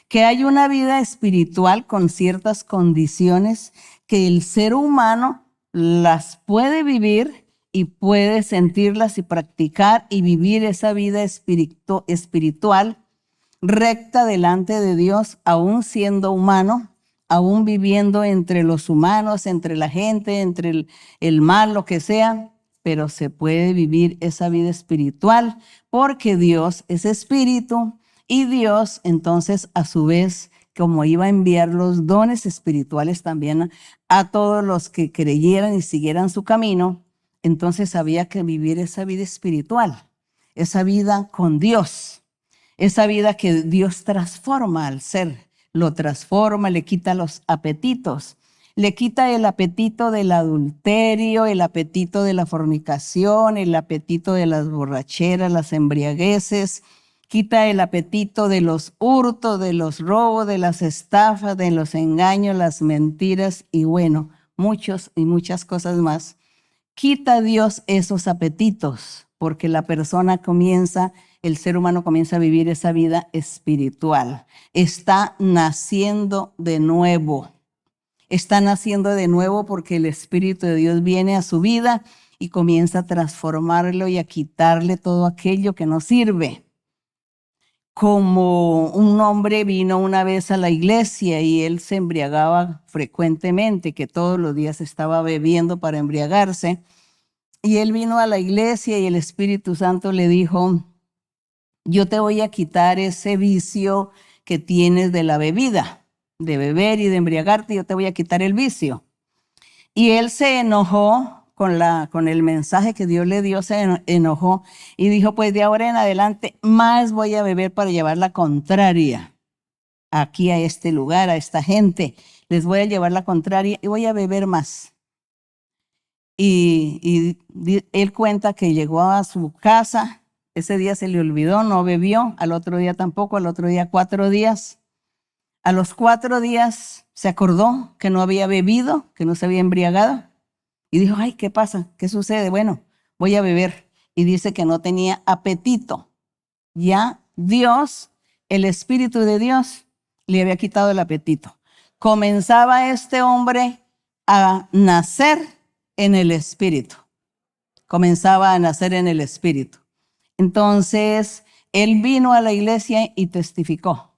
Que hay una vida espiritual con ciertas condiciones que el ser humano las puede vivir y puede sentirlas y practicar y vivir esa vida espiritual recta delante de Dios, aún siendo humano, aún viviendo entre los humanos, entre la gente, entre el mal, lo que sea, pero se puede vivir esa vida espiritual porque Dios es espíritu y Dios entonces a su vez, como iba a enviar los dones espirituales también a todos los que creyeran y siguieran su camino, entonces había que vivir esa vida espiritual, esa vida con Dios, esa vida que Dios transforma al ser, lo transforma, le quita los apetitos. Le quita el apetito del adulterio, el apetito de la fornicación, el apetito de las borracheras, las embriagueces, quita el apetito de los hurtos, de los robos, de las estafas, de los engaños, las mentiras y bueno, muchos y muchas cosas más. Quita Dios esos apetitos porque la persona comienza, el ser humano comienza a vivir esa vida espiritual. Está naciendo de nuevo. Está naciendo de nuevo porque el Espíritu de Dios viene a su vida y comienza a transformarlo y a quitarle todo aquello que no sirve. Como un hombre vino una vez a la iglesia y él se embriagaba frecuentemente, que todos los días estaba bebiendo para embriagarse. Y él vino a la iglesia y el Espíritu Santo le dijo, yo te voy a quitar ese vicio que tienes de la bebida, de beber y de embriagarte, yo te voy a quitar el vicio. Y él se enojó con el mensaje que Dios le dio, se enojó y dijo, pues de ahora en adelante más voy a beber para llevar la contraria aquí a este lugar, a esta gente. Les voy a llevar la contraria y voy a beber más. Y él cuenta que llegó a su casa, ese día se le olvidó, no bebió, al otro día tampoco, al otro día 4 días. A los 4 días se acordó que no había bebido, que no se había embriagado. Y dijo, ay, ¿qué pasa? ¿Qué sucede? Bueno, voy a beber. Y dice que no tenía apetito. Ya Dios, el Espíritu de Dios, le había quitado el apetito. Comenzaba este hombre a nacer en el Espíritu. Comenzaba a nacer en el Espíritu. Entonces, él vino a la iglesia y testificó.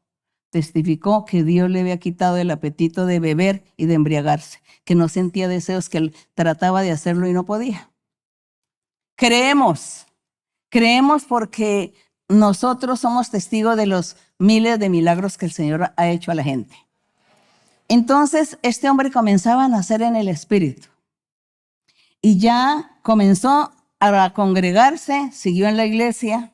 Testificó que Dios le había quitado el apetito de beber y de embriagarse, que no sentía deseos, que él trataba de hacerlo y no podía. Creemos porque nosotros somos testigos de los miles de milagros que el Señor ha hecho a la gente. Entonces, este hombre comenzaba a nacer en el Espíritu. Y ya comenzó a congregarse, siguió en la iglesia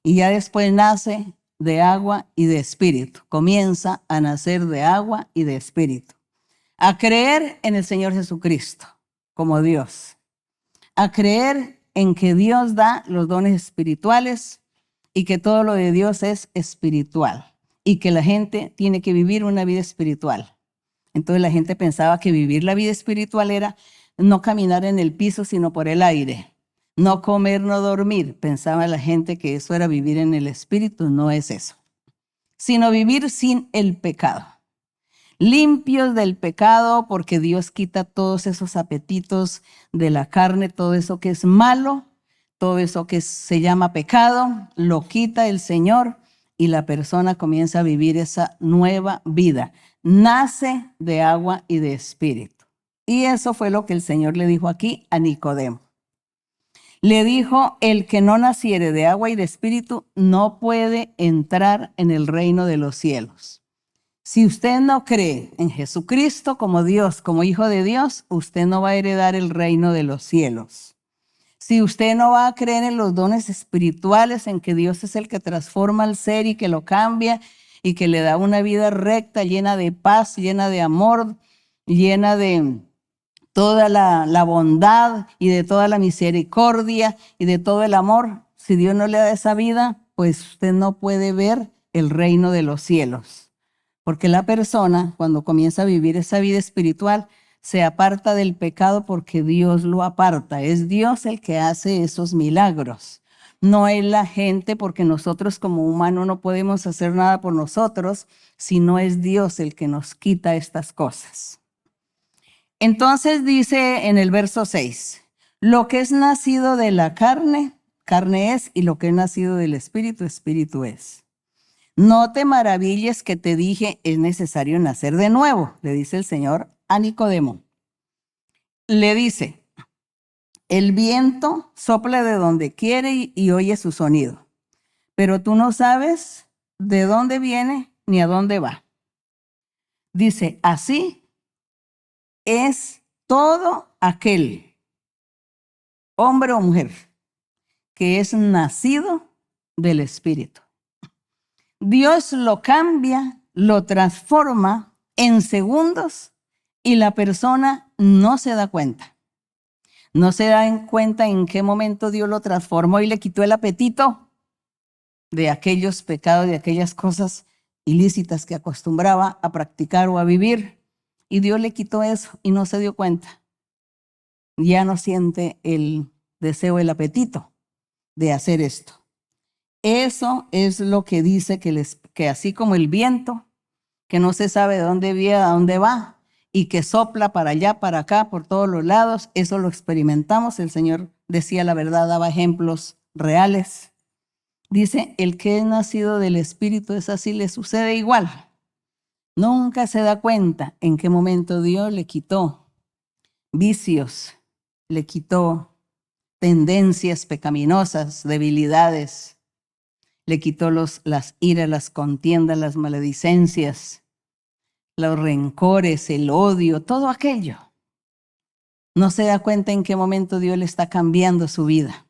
y ya después nace de agua y de espíritu. Comienza a nacer de agua y de espíritu. A creer en el Señor Jesucristo como Dios. A creer en que Dios da los dones espirituales y que todo lo de Dios es espiritual y que la gente tiene que vivir una vida espiritual. Entonces la gente pensaba que vivir la vida espiritual era no caminar en el piso, sino por el aire. No comer, no dormir. Pensaba la gente que eso era vivir en el espíritu. No es eso. Sino vivir sin el pecado. Limpios del pecado, porque Dios quita todos esos apetitos de la carne, todo eso que es malo, todo eso que se llama pecado, lo quita el Señor y la persona comienza a vivir esa nueva vida. Nace de agua y de espíritu. Y eso fue lo que el Señor le dijo aquí a Nicodemo. Le dijo, el que no naciere de agua y de espíritu no puede entrar en el reino de los cielos. Si usted no cree en Jesucristo como Dios, como Hijo de Dios, usted no va a heredar el reino de los cielos. Si usted no va a creer en los dones espirituales, en que Dios es el que transforma al ser y que lo cambia y que le da una vida recta, llena de paz, llena de amor, llena de toda la bondad y de toda la misericordia y de todo el amor, si Dios no le da esa vida, pues usted no puede ver el reino de los cielos. Porque la persona, cuando comienza a vivir esa vida espiritual, se aparta del pecado porque Dios lo aparta. Es Dios el que hace esos milagros. No es la gente, porque nosotros como humanos no podemos hacer nada por nosotros, sino es Dios el que nos quita estas cosas. Entonces dice en el verso 6, lo que es nacido de la carne, carne es, y lo que es nacido del espíritu, espíritu es. No te maravilles que te dije, es necesario nacer de nuevo, le dice el Señor a Nicodemo. Le dice, el viento sopla de donde quiere y oye su sonido, pero tú no sabes de dónde viene ni a dónde va. Dice, así es todo aquel, hombre o mujer, que es nacido del Espíritu. Dios lo cambia, lo transforma en segundos y la persona no se da cuenta. No se da cuenta en qué momento Dios lo transformó y le quitó el apetito de aquellos pecados, de aquellas cosas ilícitas que acostumbraba a practicar o a vivir. Y Dios le quitó eso y no se dio cuenta. Ya no siente el deseo, el apetito de hacer esto. Eso es lo que dice que así como el viento, que no se sabe de dónde viene, a dónde va, y que sopla para allá, para acá, por todos los lados, eso lo experimentamos. El Señor decía la verdad, daba ejemplos reales. Dice, el que es nacido del Espíritu es así, le sucede igual. Nunca se da cuenta en qué momento Dios le quitó vicios, le quitó tendencias pecaminosas, debilidades, le quitó las iras, las contiendas, las maledicencias, los rencores, el odio, todo aquello. No se da cuenta en qué momento Dios le está cambiando su vida.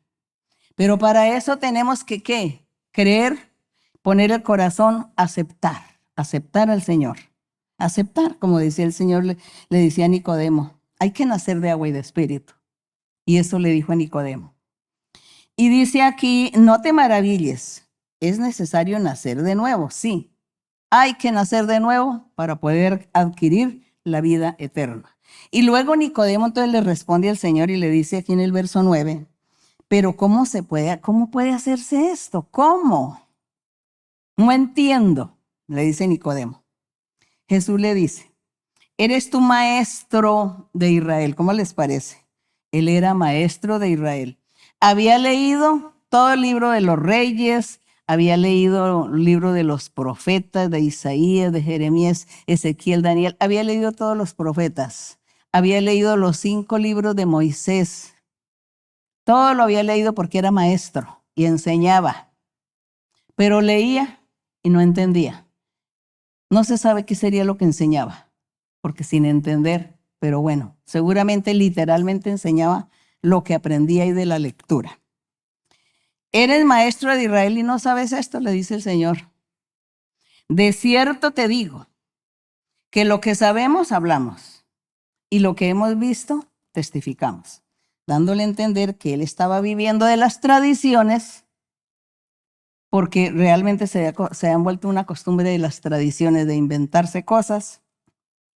Pero para eso tenemos que, ¿qué? Creer, poner el corazón, aceptar al Señor. Aceptar, como decía el Señor, le decía a Nicodemo, hay que nacer de agua y de espíritu. Y eso le dijo a Nicodemo. Y dice aquí, no te maravilles, es necesario nacer de nuevo, sí. Hay que nacer de nuevo para poder adquirir la vida eterna. Y luego Nicodemo entonces le responde al Señor y le dice aquí en el verso 9, pero ¿cómo puede hacerse esto? ¿Cómo? No entiendo, le dice Nicodemo. Jesús le dice, eres tu maestro de Israel. ¿Cómo les parece? Él era maestro de Israel. Había leído todo el libro de los reyes, había leído el libro de los profetas, de Isaías, de Jeremías, Ezequiel, Daniel. Había leído todos los profetas. Había leído los 5 libros de Moisés. Todo lo había leído porque era maestro y enseñaba. Pero leía y no entendía. No se sabe qué sería lo que enseñaba, porque sin entender, pero bueno, seguramente literalmente enseñaba lo que aprendí ahí de la lectura. Eres maestro de Israel y no sabes esto, le dice el Señor. De cierto te digo que lo que sabemos hablamos y lo que hemos visto testificamos, dándole a entender que él estaba viviendo de las tradiciones, porque realmente se han vuelto una costumbre de las tradiciones de inventarse cosas,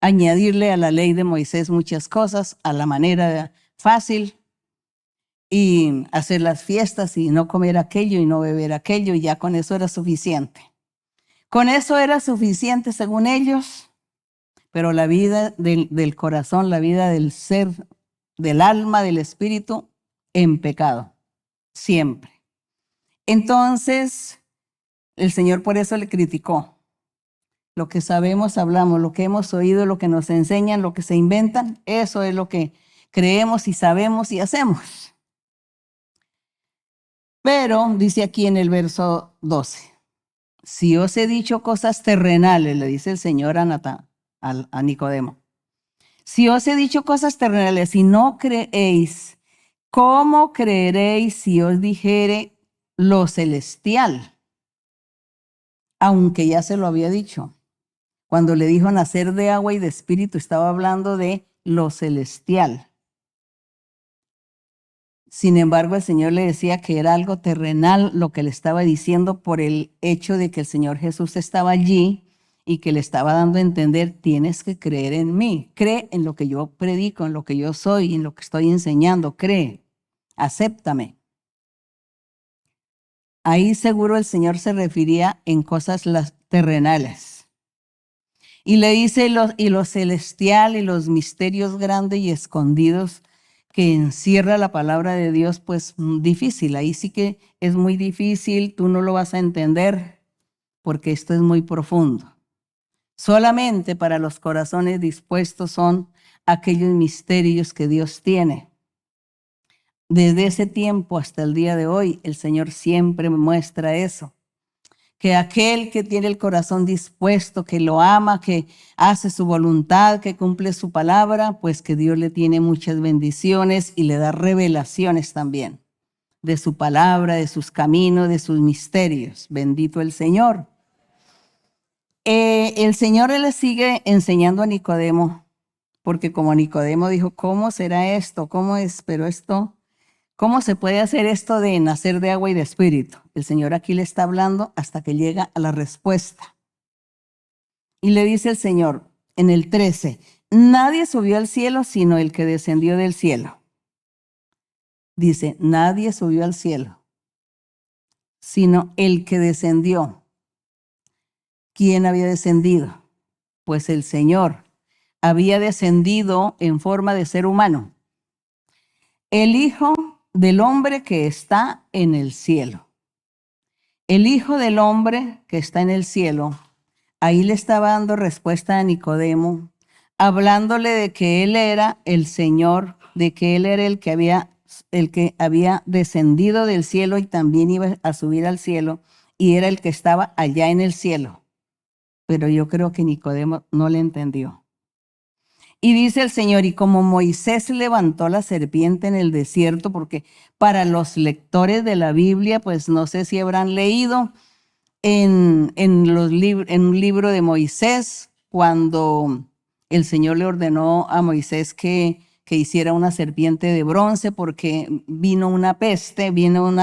añadirle a la ley de Moisés muchas cosas a la manera fácil y hacer las fiestas y no comer aquello y no beber aquello, y ya con eso era suficiente. Con eso era suficiente según ellos, pero la vida del corazón, la vida del ser, del alma, del espíritu, en pecado, siempre. Entonces, el Señor por eso le criticó. Lo que sabemos, hablamos, lo que hemos oído, lo que nos enseñan, lo que se inventan, eso es lo que creemos y sabemos y hacemos. Pero, dice aquí en el verso 12, si os he dicho cosas terrenales, le dice el Señor a Nicodemo, si os he dicho cosas terrenales y no creéis, ¿cómo creeréis si os dijere lo celestial? Aunque ya se lo había dicho. Cuando le dijo nacer de agua y de espíritu, estaba hablando de lo celestial. Sin embargo, el Señor le decía que era algo terrenal lo que le estaba diciendo por el hecho de que el Señor Jesús estaba allí y que le estaba dando a entender, tienes que creer en mí, cree en lo que yo predico, en lo que yo soy, en lo que estoy enseñando, cree, acéptame. Ahí seguro el Señor se refería en cosas terrenales. Y le dice, y lo celestial y los misterios grandes y escondidos que encierra la palabra de Dios, pues difícil. Ahí sí que es muy difícil, tú no lo vas a entender porque esto es muy profundo. Solamente para los corazones dispuestos son aquellos misterios que Dios tiene. Desde ese tiempo hasta el día de hoy, el Señor siempre muestra eso. Que aquel que tiene el corazón dispuesto, que lo ama, que hace su voluntad, que cumple su palabra, pues que Dios le tiene muchas bendiciones y le da revelaciones también de su palabra, de sus caminos, de sus misterios. Bendito el Señor. El Señor le sigue enseñando a Nicodemo, porque como Nicodemo dijo, ¿cómo será esto? ¿Cómo es? Pero esto... ¿Cómo se puede hacer esto de nacer de agua y de espíritu? El Señor aquí le está hablando hasta que llega a la respuesta. Y le dice el Señor en el 13, nadie subió al cielo sino el que descendió del cielo. Dice, nadie subió al cielo sino el que descendió. ¿Quién había descendido? Pues el Señor había descendido en forma de ser humano. El Hijo del hombre que está en el cielo. El Hijo del hombre que está en el cielo, ahí le estaba dando respuesta a Nicodemo, hablándole de que él era el Señor, de que él era el que había descendido del cielo y también iba a subir al cielo, y era el que estaba allá en el cielo. Pero yo creo que Nicodemo no le entendió. Y dice el Señor, y como Moisés levantó la serpiente en el desierto, porque para los lectores de la Biblia, pues no sé si habrán leído en un libro de Moisés, cuando el Señor le ordenó a Moisés que hiciera una serpiente de bronce, porque vino una peste,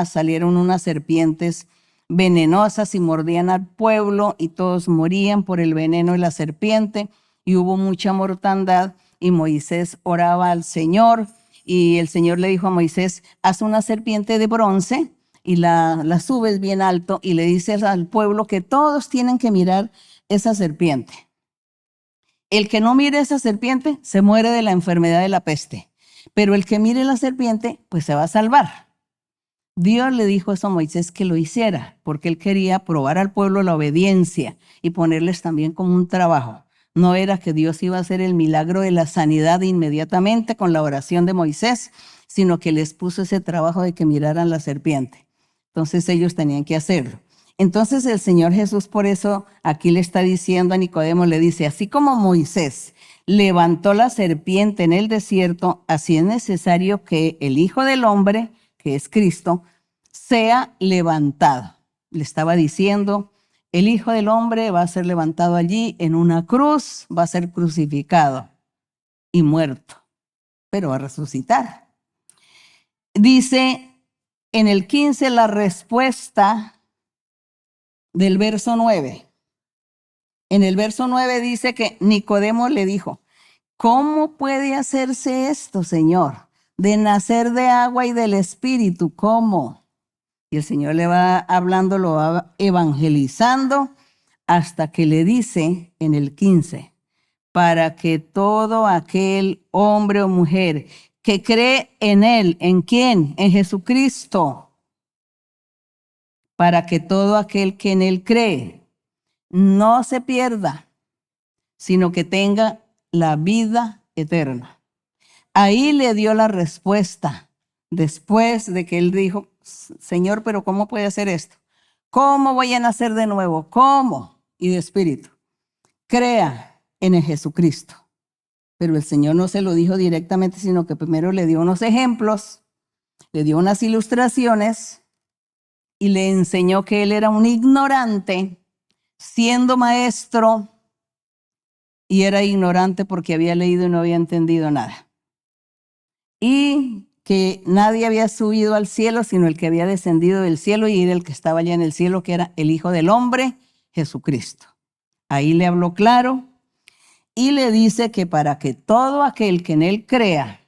salieron unas serpientes venenosas y mordían al pueblo y todos morían por el veneno de la serpiente. Y hubo mucha mortandad y Moisés oraba al Señor y el Señor le dijo a Moisés, haz una serpiente de bronce y la subes bien alto y le dices al pueblo que todos tienen que mirar esa serpiente. El que no mire esa serpiente se muere de la enfermedad de la peste, pero el que mire la serpiente pues se va a salvar. Dios le dijo eso a Moisés que lo hiciera porque él quería probar al pueblo la obediencia y ponerles también como un trabajo. No era que Dios iba a hacer el milagro de la sanidad inmediatamente con la oración de Moisés, sino que les puso ese trabajo de que miraran la serpiente. Entonces ellos tenían que hacerlo. Entonces el Señor Jesús, por eso aquí le está diciendo a Nicodemo, le dice, así como Moisés levantó la serpiente en el desierto, así es necesario que el Hijo del Hombre, que es Cristo, sea levantado. Le estaba diciendo, el Hijo del Hombre va a ser levantado allí en una cruz, va a ser crucificado y muerto, pero va a resucitar. Dice en el 15 la respuesta del verso 9. En el verso 9 dice que Nicodemo le dijo, ¿cómo puede hacerse esto, Señor? De nacer de agua y del Espíritu, ¿cómo? Y el Señor le va hablando, lo va evangelizando hasta que le dice en el 15, para que todo aquel hombre o mujer que cree en Él, ¿en quién? En Jesucristo. Para que todo aquel que en Él cree no se pierda, sino que tenga la vida eterna. Ahí le dio la respuesta, después de que él dijo, Señor, pero ¿cómo puede hacer esto? ¿Cómo voy a nacer de nuevo? ¿Cómo? Y de espíritu. Crea en el Jesucristo. Pero el Señor no se lo dijo directamente, sino que primero le dio unos ejemplos, le dio unas ilustraciones y le enseñó que él era un ignorante, siendo maestro, y era ignorante porque había leído y no había entendido nada. Y que nadie había subido al cielo, sino el que había descendido del cielo y era el que estaba allá en el cielo, que era el Hijo del Hombre, Jesucristo. Ahí le habló claro y le dice que para que todo aquel que en él crea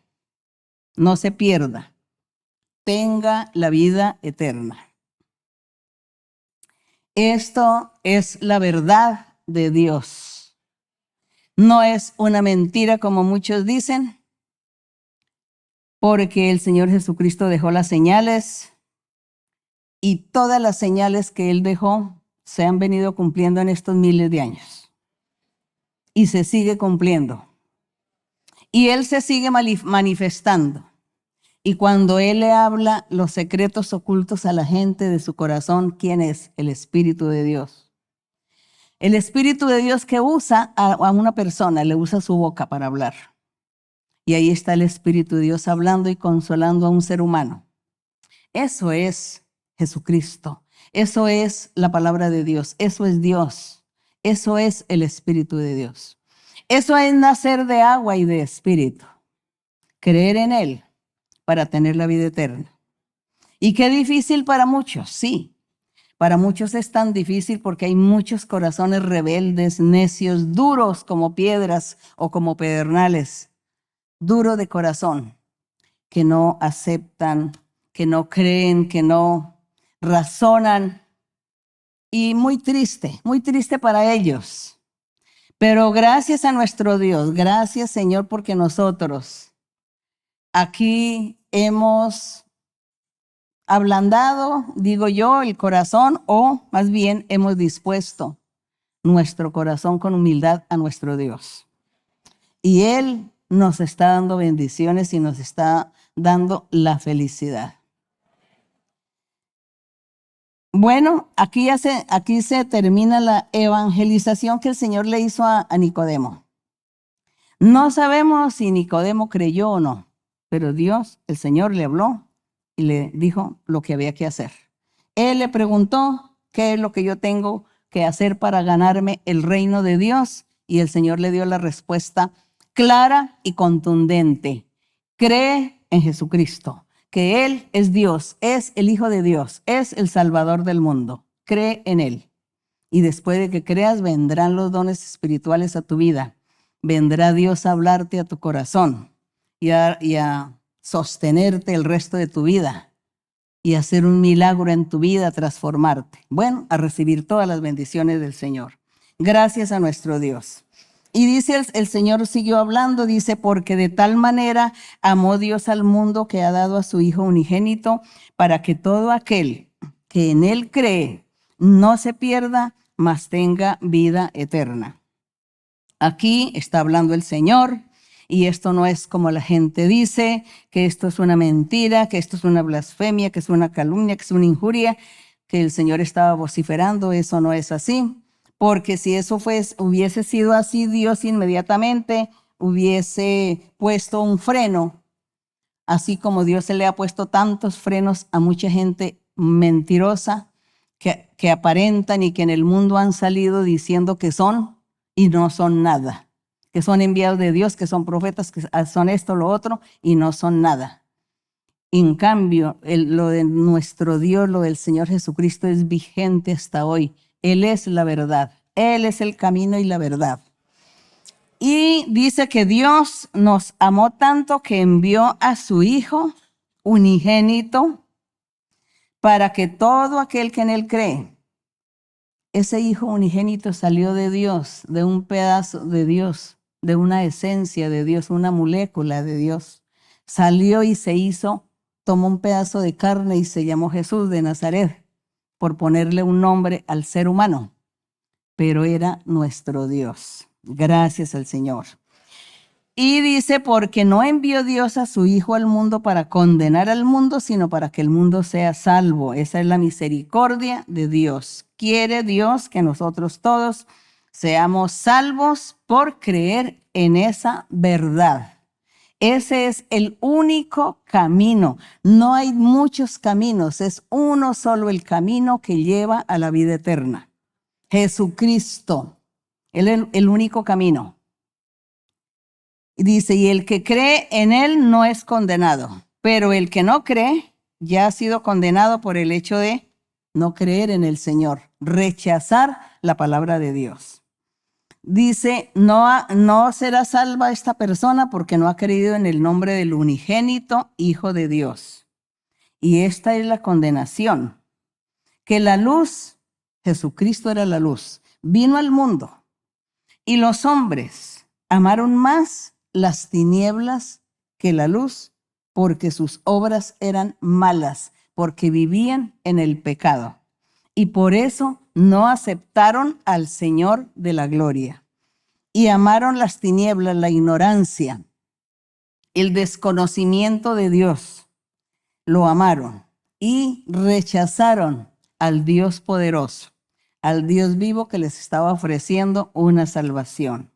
no se pierda, tenga la vida eterna. Esto es la verdad de Dios. No es una mentira como muchos dicen, porque el Señor Jesucristo dejó las señales y todas las señales que Él dejó se han venido cumpliendo en estos miles de años. Y se sigue cumpliendo. Y Él se sigue manifestando. Y cuando Él le habla los secretos ocultos a la gente de su corazón, ¿quién es? El Espíritu de Dios. El Espíritu de Dios que usa a una persona, le usa su boca para hablar. Y ahí está el Espíritu de Dios hablando y consolando a un ser humano. Eso es Jesucristo. Eso es la palabra de Dios. Eso es Dios. Eso es el Espíritu de Dios. Eso es nacer de agua y de Espíritu. Creer en Él para tener la vida eterna. Y qué difícil para muchos, sí. Para muchos es tan difícil porque hay muchos corazones rebeldes, necios, duros como piedras o como pedernales, duro de corazón, que no aceptan, que no creen, que no razonan. Y muy triste para ellos. Pero gracias a nuestro Dios, gracias Señor, porque nosotros aquí hemos ablandado, digo yo, el corazón, o más bien hemos dispuesto nuestro corazón con humildad a nuestro Dios. Y Él nos está dando bendiciones y nos está dando la felicidad. Bueno, aquí se termina la evangelización que el Señor le hizo a Nicodemo. No sabemos si Nicodemo creyó o no, pero Dios, el Señor, le habló y le dijo lo que había que hacer. Él le preguntó, ¿qué es lo que yo tengo que hacer para ganarme el reino de Dios? Y el Señor le dio la respuesta clara y contundente. Cree en Jesucristo, que Él es Dios, es el Hijo de Dios, es el Salvador del mundo. Cree en Él. Y después de que creas, vendrán los dones espirituales a tu vida. Vendrá Dios a hablarte a tu corazón y a sostenerte el resto de tu vida y hacer un milagro en tu vida, transformarte. Bueno, a recibir todas las bendiciones del Señor. Gracias a nuestro Dios. Y dice el Señor, siguió hablando, dice, porque de tal manera amó Dios al mundo que ha dado a su Hijo unigénito para que todo aquel que en Él cree no se pierda, mas tenga vida eterna. Aquí está hablando el Señor y esto no es como la gente dice, que esto es una mentira, que esto es una blasfemia, que es una calumnia, que es una injuria. que el Señor estaba vociferando, eso no es así, porque si eso hubiese sido así, Dios inmediatamente hubiese puesto un freno, así como Dios se le ha puesto tantos frenos a mucha gente mentirosa que aparentan y que en el mundo han salido diciendo que son y no son nada, que son enviados de Dios, que son profetas, que son esto, lo otro, y no son nada. En cambio, lo de nuestro Dios, lo del Señor Jesucristo es vigente hasta hoy. Él es la verdad, Él es el camino y la verdad. Y dice que Dios nos amó tanto que envió a su Hijo unigénito para que todo aquel que en Él cree, ese Hijo unigénito salió de Dios, de un pedazo de Dios, de una esencia de Dios, una molécula de Dios. Salió y se hizo, tomó un pedazo de carne y se llamó Jesús de Nazaret, por ponerle un nombre al ser humano, pero era nuestro Dios. Gracias al Señor. Y dice, porque no envió Dios a su Hijo al mundo para condenar al mundo, sino para que el mundo sea salvo. Esa es la misericordia de Dios. Quiere Dios que nosotros todos seamos salvos por creer en esa verdad. Ese es el único camino. No hay muchos caminos, es uno solo el camino que lleva a la vida eterna. Jesucristo, Él es el único camino. Y dice, y el que cree en Él no es condenado, pero el que no cree ya ha sido condenado por el hecho de no creer en el Señor, rechazar la palabra de Dios. Dice, no será salva esta persona porque no ha creído en el nombre del unigénito Hijo de Dios. Y esta es la condenación, que la luz, Jesucristo era la luz, vino al mundo y los hombres amaron más las tinieblas que la luz porque sus obras eran malas, porque vivían en el pecado. Y por eso no aceptaron al Señor de la gloria. Y amaron las tinieblas, la ignorancia, el desconocimiento de Dios. Lo amaron y rechazaron al Dios poderoso, al Dios vivo que les estaba ofreciendo una salvación.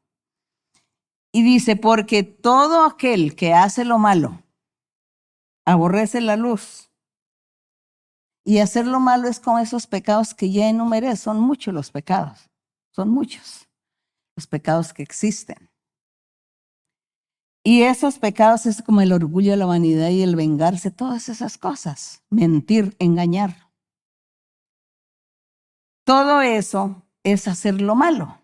Y dice, porque todo aquel que hace lo malo aborrece la luz. Y hacer lo malo es con esos pecados que ya enumeré. Son muchos los pecados. Son muchos los pecados que existen. Y esos pecados es como el orgullo, la vanidad y el vengarse. Todas esas cosas. Mentir, engañar. Todo eso es hacer lo malo.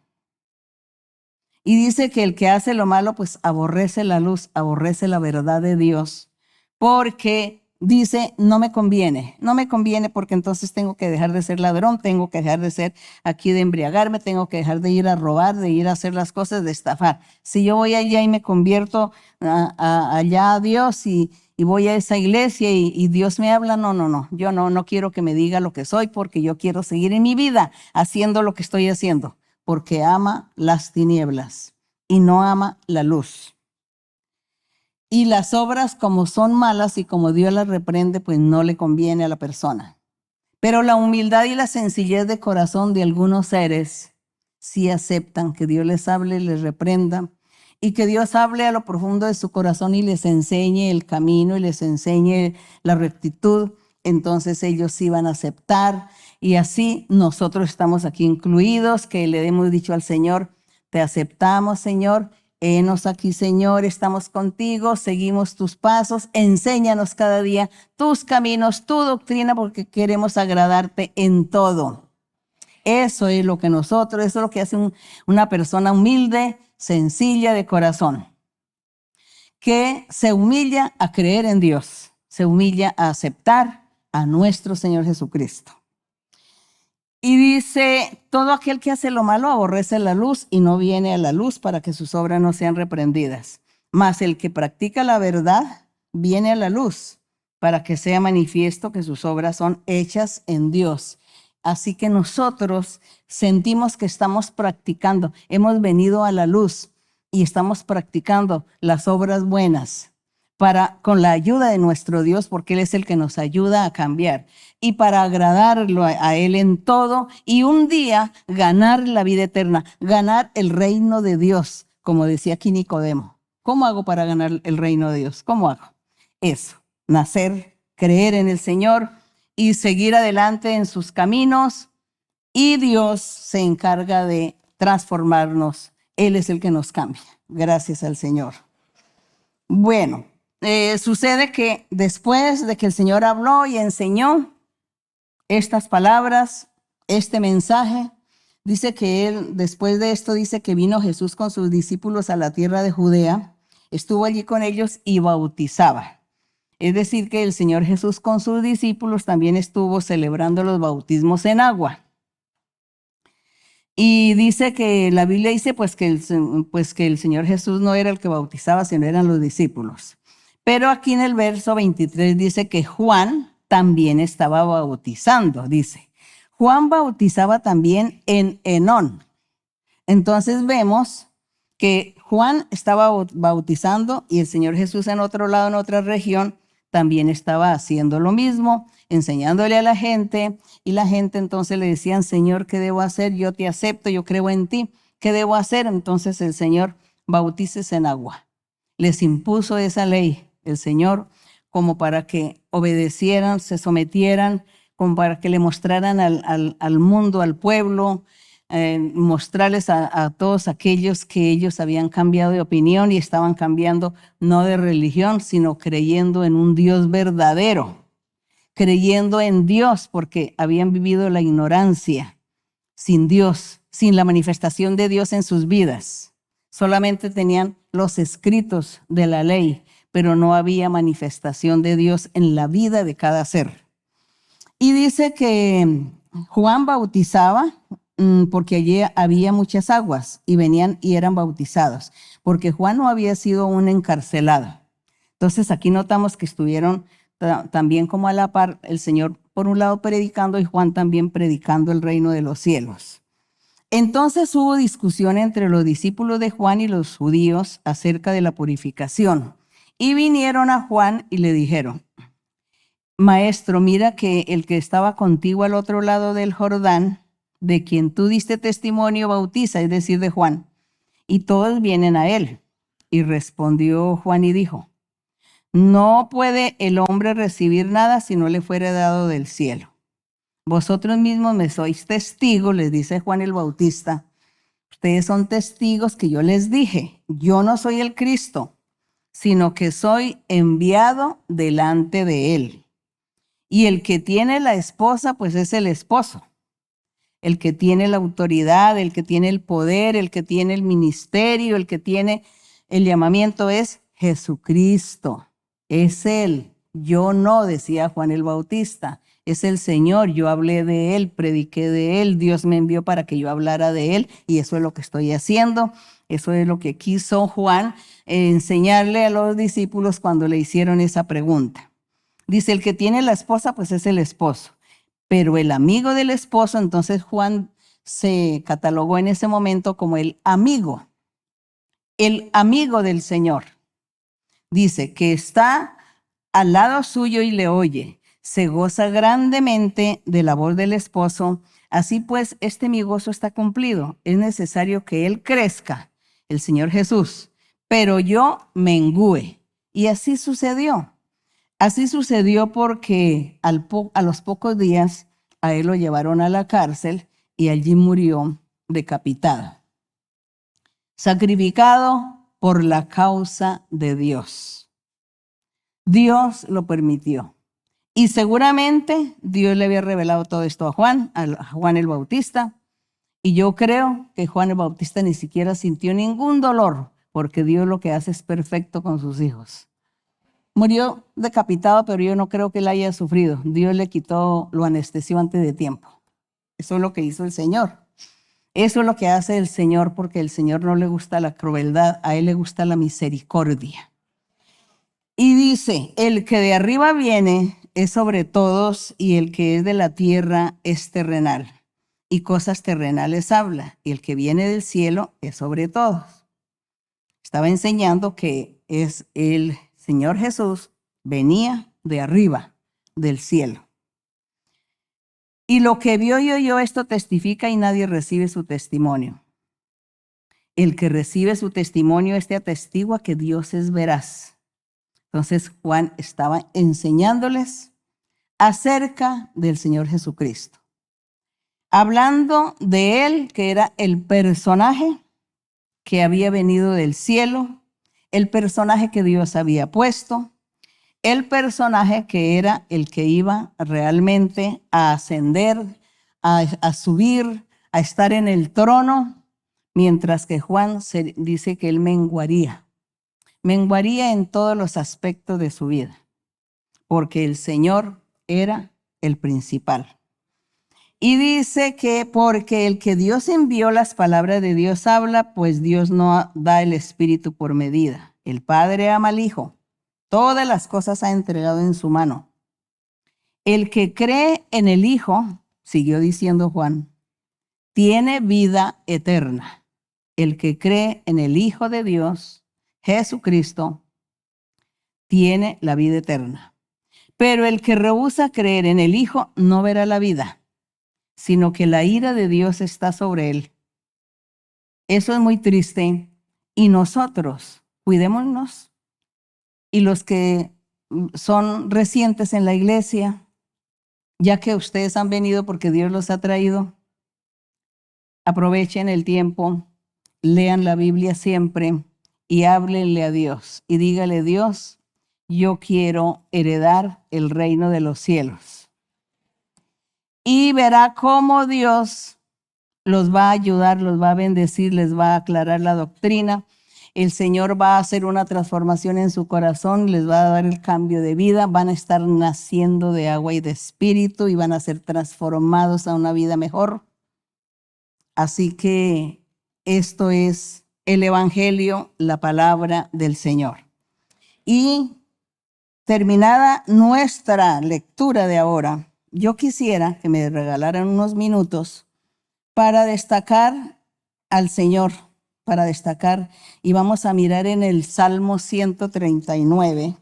Y dice que el que hace lo malo, pues aborrece la luz, aborrece la verdad de Dios, porque dice, no me conviene porque entonces tengo que dejar de ser ladrón, tengo que dejar de ser aquí de embriagarme, tengo que dejar de ir a robar, de ir a hacer las cosas, de estafar. Si yo voy allá y me convierto allá a Dios y voy a esa iglesia y Dios me habla, no, yo no quiero que me diga lo que soy porque yo quiero seguir en mi vida haciendo lo que estoy haciendo. Porque ama las tinieblas y no ama la luz. Y las obras como son malas y como Dios las reprende, pues no le conviene a la persona. Pero la humildad y la sencillez de corazón de algunos seres sí aceptan que Dios les hable, les reprenda y que Dios hable a lo profundo de su corazón y les enseñe el camino y les enseñe la rectitud. Entonces ellos sí van a aceptar. Y así nosotros estamos aquí incluidos, que le hemos dicho al Señor, te aceptamos, Señor, henos aquí, Señor, estamos contigo, seguimos tus pasos, enséñanos cada día tus caminos, tu doctrina, porque queremos agradarte en todo. Eso es lo que eso es lo que hace una persona humilde, sencilla de corazón, que se humilla a creer en Dios, se humilla a aceptar a nuestro Señor Jesucristo. Y dice, todo aquel que hace lo malo aborrece la luz y no viene a la luz para que sus obras no sean reprendidas. Mas el que practica la verdad viene a la luz para que sea manifiesto que sus obras son hechas en Dios. Así que nosotros sentimos que estamos practicando, hemos venido a la luz y estamos practicando las obras buenas. con la ayuda de nuestro Dios, porque Él es el que nos ayuda a cambiar, y para agradarlo a Él en todo, y un día ganar la vida eterna, ganar el reino de Dios, como decía aquí Nicodemo. ¿Cómo hago para ganar el reino de Dios? ¿Cómo hago? Eso, nacer, creer en el Señor y seguir adelante en sus caminos, y Dios se encarga de transformarnos. Él es el que nos cambia. Gracias al Señor. Bueno, sucede que después de que el Señor habló y enseñó estas palabras, este mensaje, dice que Él, después de esto, dice que vino Jesús con sus discípulos a la tierra de Judea, estuvo allí con ellos y bautizaba. Es decir, que el Señor Jesús con sus discípulos también estuvo celebrando los bautismos en agua. Y dice que la Biblia dice pues que el Señor Jesús no era el que bautizaba, sino eran los discípulos. Pero aquí en el verso 23 dice que Juan también estaba bautizando, dice. Juan bautizaba también en Enón. Entonces vemos que Juan estaba bautizando y el Señor Jesús en otro lado, en otra región, también estaba haciendo lo mismo, enseñándole a la gente, y la gente entonces le decían: Señor, ¿qué debo hacer? Yo te acepto, yo creo en ti, ¿qué debo hacer? Entonces el Señor: bautícese en agua. Les impuso esa ley el Señor como para que obedecieran, se sometieran, como para que le mostraran al mundo, al pueblo, mostrarles a todos aquellos que ellos habían cambiado de opinión y estaban cambiando no de religión, sino creyendo en un Dios verdadero, creyendo en Dios, porque habían vivido la ignorancia, sin Dios, sin la manifestación de Dios en sus vidas. Solamente tenían los escritos de la ley, pero no había manifestación de Dios en la vida de cada ser. Y dice que Juan bautizaba porque allí había muchas aguas y venían y eran bautizados, porque Juan no había sido un encarcelado. Entonces aquí notamos que estuvieron también como a la par, el Señor por un lado predicando y Juan también predicando el reino de los cielos. Entonces hubo discusión entre los discípulos de Juan y los judíos acerca de la purificación, y vinieron a Juan y le dijeron: Maestro, mira que el que estaba contigo al otro lado del Jordán, de quien tú diste testimonio, bautiza, es decir, de Juan, y todos vienen a él. Y respondió Juan y dijo: No puede el hombre recibir nada si no le fuere dado del cielo. Vosotros mismos me sois testigos, les dice Juan el Bautista. Ustedes son testigos que yo les dije: yo no soy el Cristo, sino que soy enviado delante de él. Y el que tiene la esposa, pues es el esposo. El que tiene la autoridad, el que tiene el poder, el que tiene el ministerio, el que tiene el llamamiento es Jesucristo. Es Él. Yo no, decía Juan el Bautista. Es el Señor. Yo hablé de Él, prediqué de Él. Dios me envió para que yo hablara de Él y eso es lo que estoy haciendo. Eso es lo que quiso Juan enseñarle a los discípulos cuando le hicieron esa pregunta. Dice: el que tiene la esposa, pues es el esposo. Pero el amigo del esposo, entonces Juan se catalogó en ese momento como el amigo del Señor. Dice que está al lado suyo y le oye, se goza grandemente de la voz del esposo. Así pues, mi gozo está cumplido. Es necesario que él crezca, el Señor Jesús, pero yo mengüe. Y así sucedió. Así sucedió porque a los pocos días a él lo llevaron a la cárcel y allí murió decapitado, sacrificado por la causa de Dios. Dios lo permitió. Y seguramente Dios le había revelado todo esto a Juan el Bautista. Y yo creo que Juan el Bautista ni siquiera sintió ningún dolor, porque Dios lo que hace es perfecto con sus hijos. Murió decapitado, pero yo no creo que él haya sufrido. Dios le quitó, lo anestesió antes de tiempo. Eso es lo que hizo el Señor. Eso es lo que hace el Señor, porque al Señor no le gusta la crueldad, a Él le gusta la misericordia. Y dice: el que de arriba viene es sobre todos, y el que es de la tierra es terrenal, y cosas terrenales habla, y el que viene del cielo es sobre todos. Estaba enseñando que es el Señor Jesús venía de arriba, del cielo. Y lo que vio y oyó esto testifica y nadie recibe su testimonio. El que recibe su testimonio atestigua que Dios es veraz. Entonces Juan estaba enseñándoles acerca del Señor Jesucristo. Hablando de él, que era el personaje que había venido del cielo, el personaje que Dios había puesto, el personaje que era el que iba realmente a ascender, a subir, a estar en el trono, mientras que Juan dice que él menguaría en todos los aspectos de su vida, porque el Señor era el principal. Y dice que porque el que Dios envió, las palabras de Dios habla, pues Dios no da el Espíritu por medida. El Padre ama al Hijo. Todas las cosas ha entregado en su mano. El que cree en el Hijo, siguió diciendo Juan, tiene vida eterna. El que cree en el Hijo de Dios, Jesucristo, tiene la vida eterna. Pero el que rehúsa creer en el Hijo no verá la vida, sino que la ira de Dios está sobre él. Eso es muy triste. Y nosotros, cuidémonos. Y los que son recientes en la iglesia, ya que ustedes han venido porque Dios los ha traído, aprovechen el tiempo, lean la Biblia siempre y háblenle a Dios. Y dígale, Dios, yo quiero heredar el reino de los cielos. Y verá cómo Dios los va a ayudar, los va a bendecir, les va a aclarar la doctrina. El Señor va a hacer una transformación en su corazón, les va a dar el cambio de vida, van a estar naciendo de agua y de espíritu y van a ser transformados a una vida mejor. Así que esto es el Evangelio, la palabra del Señor. Y terminada nuestra lectura de ahora, yo quisiera que me regalaran unos minutos para destacar al Señor, para destacar, y vamos a mirar en el Salmo 139.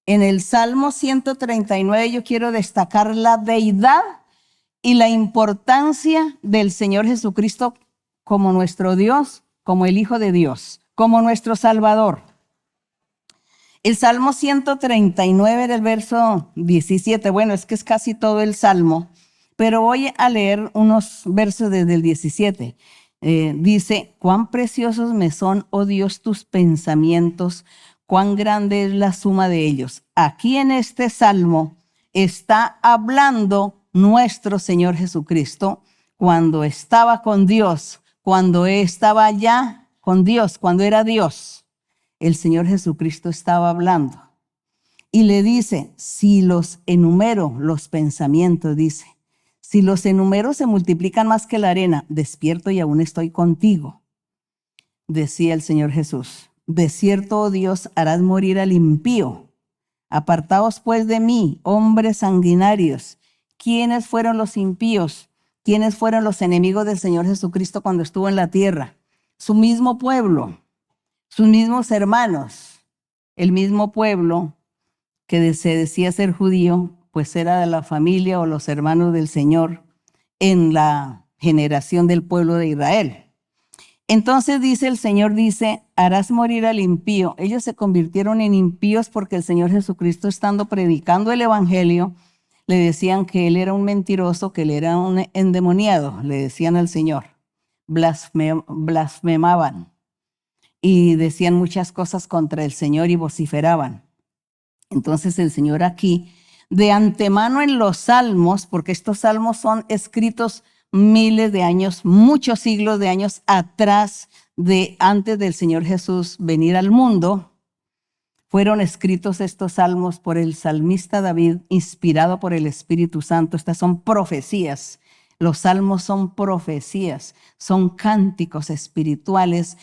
En el Salmo 139 yo quiero destacar la deidad y la importancia del Señor Jesucristo como nuestro Dios, como el Hijo de Dios, como nuestro Salvador. El Salmo 139 del verso 17, bueno, es que es casi todo el Salmo, pero voy a leer unos versos desde el 17. Dice, cuán preciosos me son, oh Dios, tus pensamientos, cuán grande es la suma de ellos. Aquí en este Salmo está hablando nuestro Señor Jesucristo cuando estaba con Dios, cuando estaba allá con Dios, cuando era Dios. El Señor Jesucristo estaba hablando y le dice, si los enumero, los pensamientos, dice, si los enumero se multiplican más que la arena, despierto y aún estoy contigo. Decía el Señor Jesús, de cierto, oh Dios, harás morir al impío. Apartaos pues de mí, hombres sanguinarios. ¿Quiénes fueron los impíos? ¿Quiénes fueron los enemigos del Señor Jesucristo cuando estuvo en la tierra? Su mismo pueblo, sus mismos hermanos, el mismo pueblo que se decía ser judío, pues era de la familia o los hermanos del Señor en la generación del pueblo de Israel. Entonces dice el Señor, dice, harás morir al impío. Ellos se convirtieron en impíos porque el Señor Jesucristo, estando predicando el Evangelio, le decían que él era un mentiroso, que él era un endemoniado, le decían al Señor. Blasfemaban y decían muchas cosas contra el Señor y vociferaban. Entonces el Señor aquí, de antemano en los salmos, porque estos salmos son escritos miles de años, muchos siglos de años atrás, antes del Señor Jesús venir al mundo, fueron escritos estos salmos por el salmista David, inspirado por el Espíritu Santo. Estas son profecías. Los salmos son profecías, son cánticos espirituales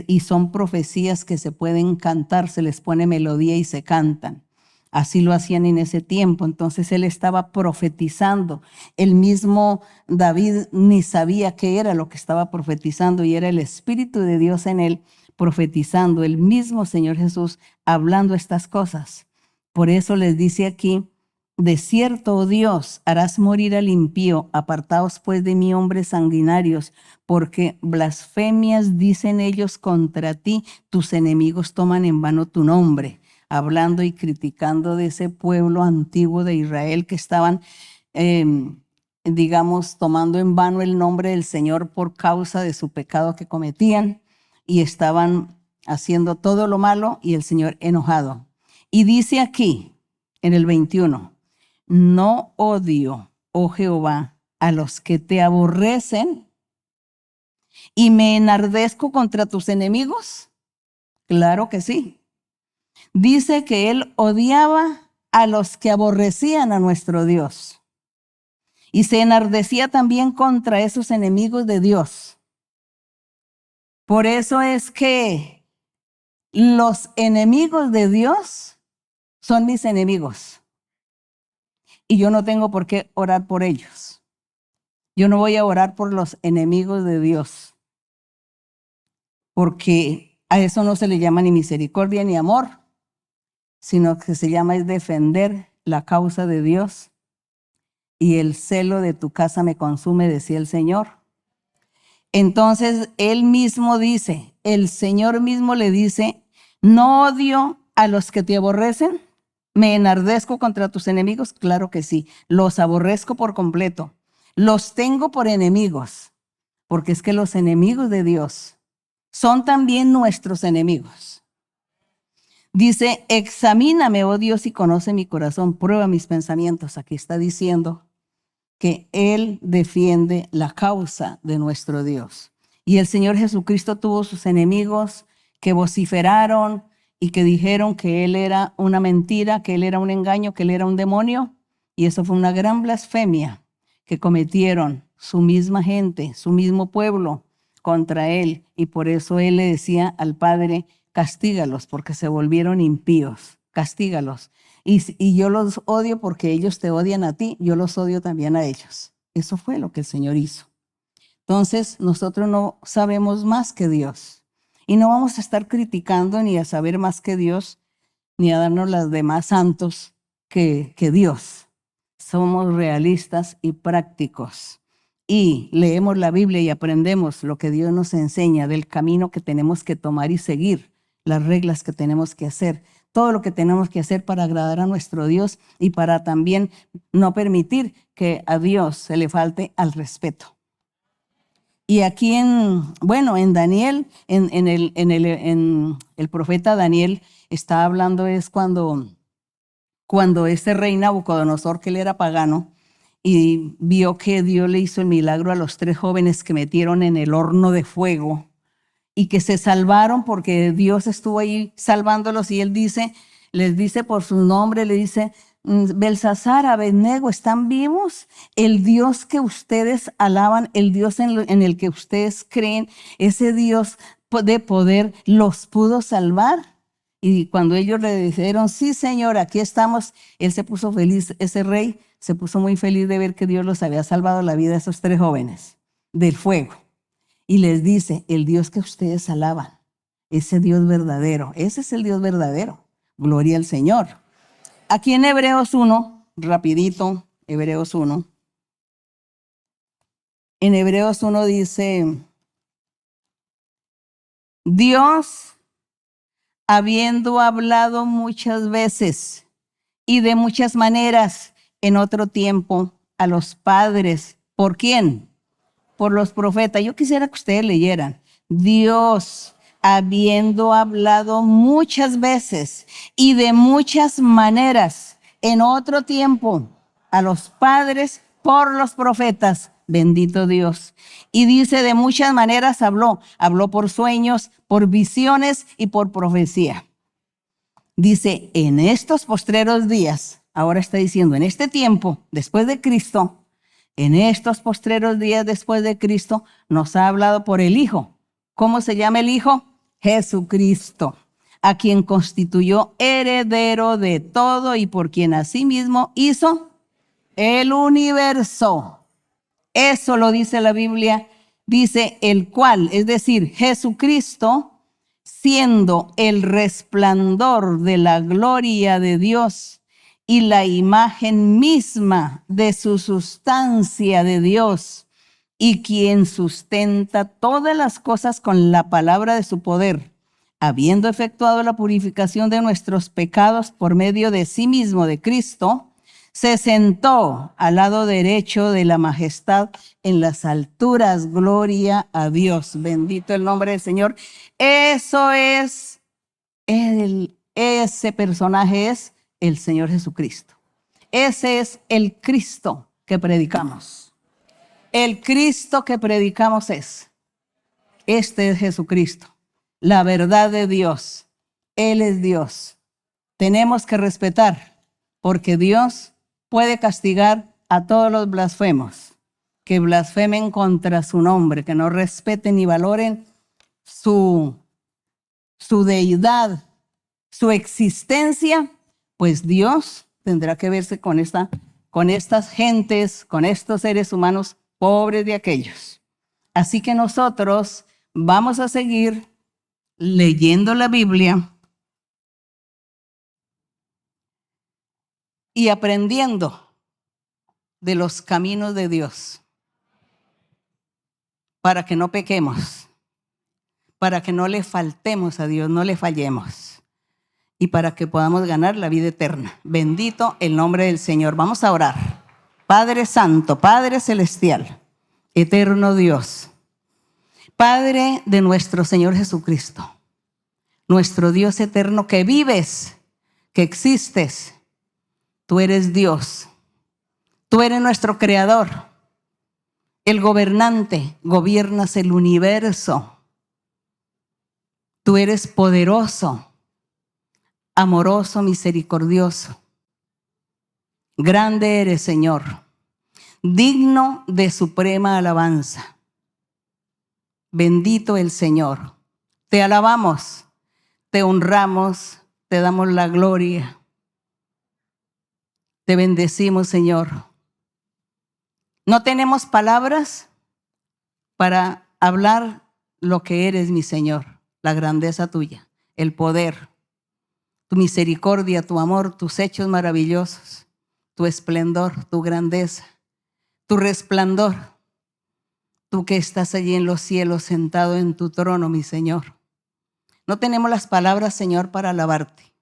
y son profecías que se pueden cantar, se les pone melodía y se cantan. Así lo hacían en ese tiempo. Entonces él estaba profetizando. El mismo David ni sabía qué era lo que estaba profetizando y era el Espíritu de Dios en él profetizando, el mismo Señor Jesús hablando estas cosas. Por eso les dice aquí: de cierto, oh Dios, harás morir al impío, apartaos pues de mí, hombres sanguinarios, porque blasfemias dicen ellos contra ti, tus enemigos toman en vano tu nombre. Hablando y criticando de ese pueblo antiguo de Israel que estaban, digamos, tomando en vano el nombre del Señor por causa de su pecado que cometían, y estaban haciendo todo lo malo, y el Señor enojado. Y dice aquí, en el 21, no odio, oh Jehová, a los que te aborrecen, y me enardezco contra tus enemigos. Claro que sí. Dice que él odiaba a los que aborrecían a nuestro Dios, y se enardecía también contra esos enemigos de Dios. Por eso es que los enemigos de Dios son mis enemigos, y yo no tengo por qué orar por ellos. Yo no voy a orar por los enemigos de Dios, porque a eso no se le llama ni misericordia ni amor, sino que se llama es defender la causa de Dios. Y el celo de tu casa me consume, decía el Señor. Entonces él mismo dice, el Señor mismo le dice: no odio a los que te aborrecen, me enardezco contra tus enemigos. Claro que sí, los aborrezco por completo, los tengo por enemigos, porque es que los enemigos de Dios son también nuestros enemigos. Dice: examíname, oh Dios, y conoce mi corazón, prueba mis pensamientos. Aquí está diciendo que Él defiende la causa de nuestro Dios. Y el Señor Jesucristo tuvo sus enemigos que vociferaron y que dijeron que Él era una mentira, que Él era un engaño, que Él era un demonio. Y eso fue una gran blasfemia que cometieron su misma gente, su mismo pueblo contra Él. Y por eso Él le decía al Padre: castígalos porque se volvieron impíos, castígalos. Y yo los odio porque ellos te odian a ti, yo los odio también a ellos. Eso fue lo que el Señor hizo. Entonces nosotros no sabemos más que Dios, y no vamos a estar criticando ni a saber más que Dios, ni a darnos las demás santos que Dios. Somos realistas y prácticos, y leemos la Biblia y aprendemos lo que Dios nos enseña del camino que tenemos que tomar y seguir, las reglas que tenemos que hacer, todo lo que tenemos que hacer para agradar a nuestro Dios y para también no permitir que a Dios se le falte al respeto. Y aquí en Daniel, en el profeta Daniel está hablando, es cuando este rey Nabucodonosor, que él era pagano, y vio que Dios le hizo el milagro a los 3 jóvenes que metieron en el horno de fuego, y que se salvaron porque Dios estuvo ahí salvándolos. Y él les dice por su nombre, le dice: Belsasar, Abednego, ¿están vivos? El Dios que ustedes alaban, el Dios en el que ustedes creen, ese Dios de poder los pudo salvar. Y cuando ellos le dijeron: sí, Señor, aquí estamos, él se puso feliz, ese rey se puso muy feliz de ver que Dios los había salvado la vida a esos 3 jóvenes del fuego. Y les dice: el Dios que ustedes alaban, ese Dios verdadero, ese es el Dios verdadero. Gloria al Señor. Aquí en Hebreos 1, rapidito, Hebreos 1. En Hebreos 1 dice: Dios, habiendo hablado muchas veces y de muchas maneras en otro tiempo a los padres. ¿Por quién? Por los profetas. Yo quisiera que ustedes leyeran: Dios, habiendo hablado muchas veces y de muchas maneras en otro tiempo a los padres por los profetas. Bendito Dios. Y dice: de muchas maneras habló por sueños, por visiones y por profecía. Dice: en estos postreros días, ahora está diciendo en este tiempo después de Cristo, en estos postreros días después de Cristo, nos ha hablado por el Hijo. ¿Cómo se llama el Hijo? Jesucristo, a quien constituyó heredero de todo y por quien asimismo hizo el universo. Eso lo dice la Biblia. Dice: el cual, es decir, Jesucristo, siendo el resplandor de la gloria de Dios y la imagen misma de su sustancia de Dios, y quien sustenta todas las cosas con la palabra de su poder, habiendo efectuado la purificación de nuestros pecados por medio de sí mismo, de Cristo, se sentó al lado derecho de la majestad en las alturas. Gloria a Dios. Bendito el nombre del Señor. Eso es, ese personaje es el Señor Jesucristo. Ese es el Cristo que predicamos. El Cristo que predicamos este es Jesucristo, la verdad de Dios. Él es Dios. Tenemos que respetar, porque Dios puede castigar a todos los blasfemos que blasfemen contra su nombre, que no respeten ni valoren su deidad, su existencia. Pues Dios tendrá que verse con estas gentes, con estos seres humanos pobres de aquellos. Así que nosotros vamos a seguir leyendo la Biblia y aprendiendo de los caminos de Dios, para que no pequemos, para que no le faltemos a Dios, no le fallemos, y para que podamos ganar la vida eterna. Bendito el nombre del Señor. Vamos a orar. Padre Santo, Padre Celestial, eterno Dios, Padre de nuestro Señor Jesucristo, nuestro Dios eterno que vives, que existes. Tú eres Dios, tú eres nuestro creador, el gobernante, gobiernas el universo. Tú eres poderoso, amoroso, misericordioso. Grande eres, Señor, digno de suprema alabanza. Bendito el Señor. Te alabamos, te honramos, te damos la gloria. Te bendecimos, Señor. No tenemos palabras para hablar lo que eres, mi Señor, la grandeza tuya, el poder, tu misericordia, tu amor, tus hechos maravillosos, tu esplendor, tu grandeza, tu resplandor. Tú que estás allí en los cielos sentado en tu trono, mi Señor. No tenemos las palabras, Señor, para alabarte,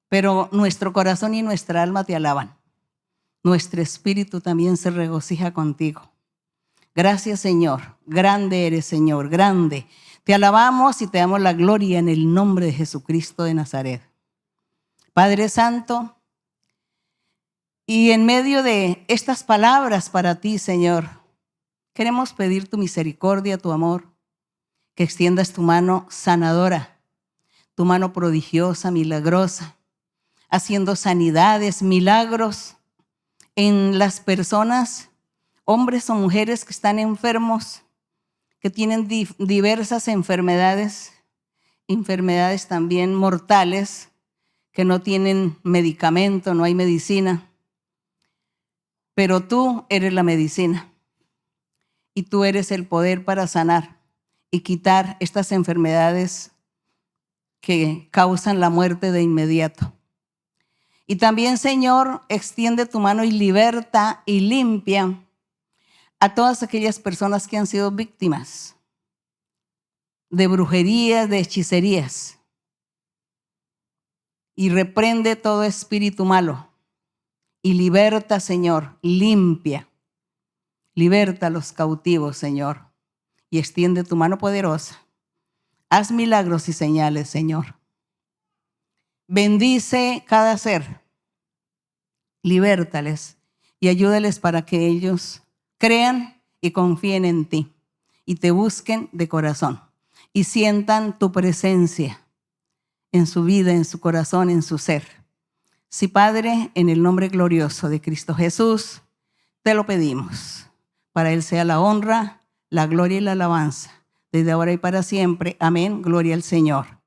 pero nuestro corazón y nuestra alma te alaban. Nuestro espíritu también se regocija contigo. Gracias, Señor. Grande eres, Señor, grande. Te alabamos y te damos la gloria en el nombre de Jesucristo de Nazaret. Padre Santo, y en medio de estas palabras para ti, Señor, queremos pedir tu misericordia, tu amor, que extiendas tu mano sanadora, tu mano prodigiosa, milagrosa, haciendo sanidades, milagros en las personas, hombres o mujeres que están enfermos, que tienen diversas enfermedades también mortales, que no tienen medicamento, no hay medicina. Pero tú eres la medicina y tú eres el poder para sanar y quitar estas enfermedades que causan la muerte de inmediato. Y también, Señor, extiende tu mano y liberta y limpia a todas aquellas personas que han sido víctimas de brujerías, de hechicerías. Y reprende todo espíritu malo. Y liberta, Señor, limpia. Liberta a los cautivos, Señor. Y extiende tu mano poderosa. Haz milagros y señales, Señor. Bendice cada ser. Libértales y ayúdales para que ellos crean y confíen en ti y te busquen de corazón y sientan tu presencia en su vida, en su corazón, en su ser. Sí, Padre, en el nombre glorioso de Cristo Jesús, te lo pedimos. Para Él sea la honra, la gloria y la alabanza, desde ahora y para siempre. Amén. Gloria al Señor.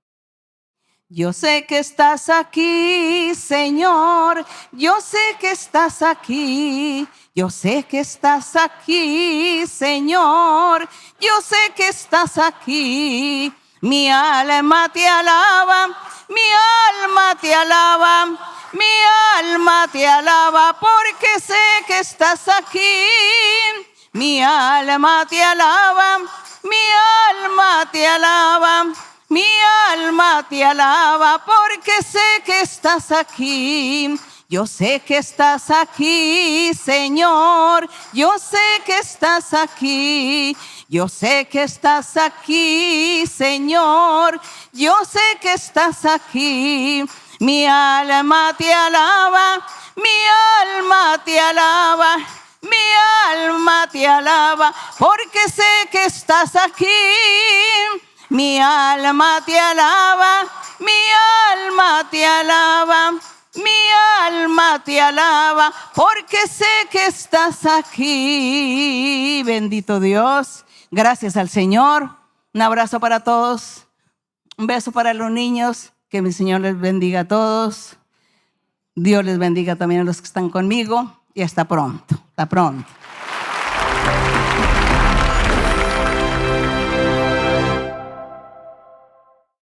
Yo sé que estás aquí, Señor. Yo sé que estás aquí. Yo sé que estás aquí, Señor. Yo sé que estás aquí. Mi alma te alaba, mi alma te alaba, mi alma te alaba, porque sé que estás aquí. Mi alma te alaba, mi alma te alaba, mi alma te alaba, porque sé que estás aquí. Yo sé que estás aquí, Señor. Yo sé que estás aquí. Yo sé que estás aquí, Señor. Yo sé que estás aquí. Mi alma te alaba, mi alma te alaba, mi alma te alaba, porque sé que estás aquí. Mi alma te alaba, mi alma te alaba, mi alma te alaba, porque sé que estás aquí. Bendito Dios. Gracias al Señor. Un abrazo para todos. Un beso para los niños. Que mi Señor les bendiga a todos. Dios les bendiga también a los que están conmigo. Y hasta pronto. Hasta pronto.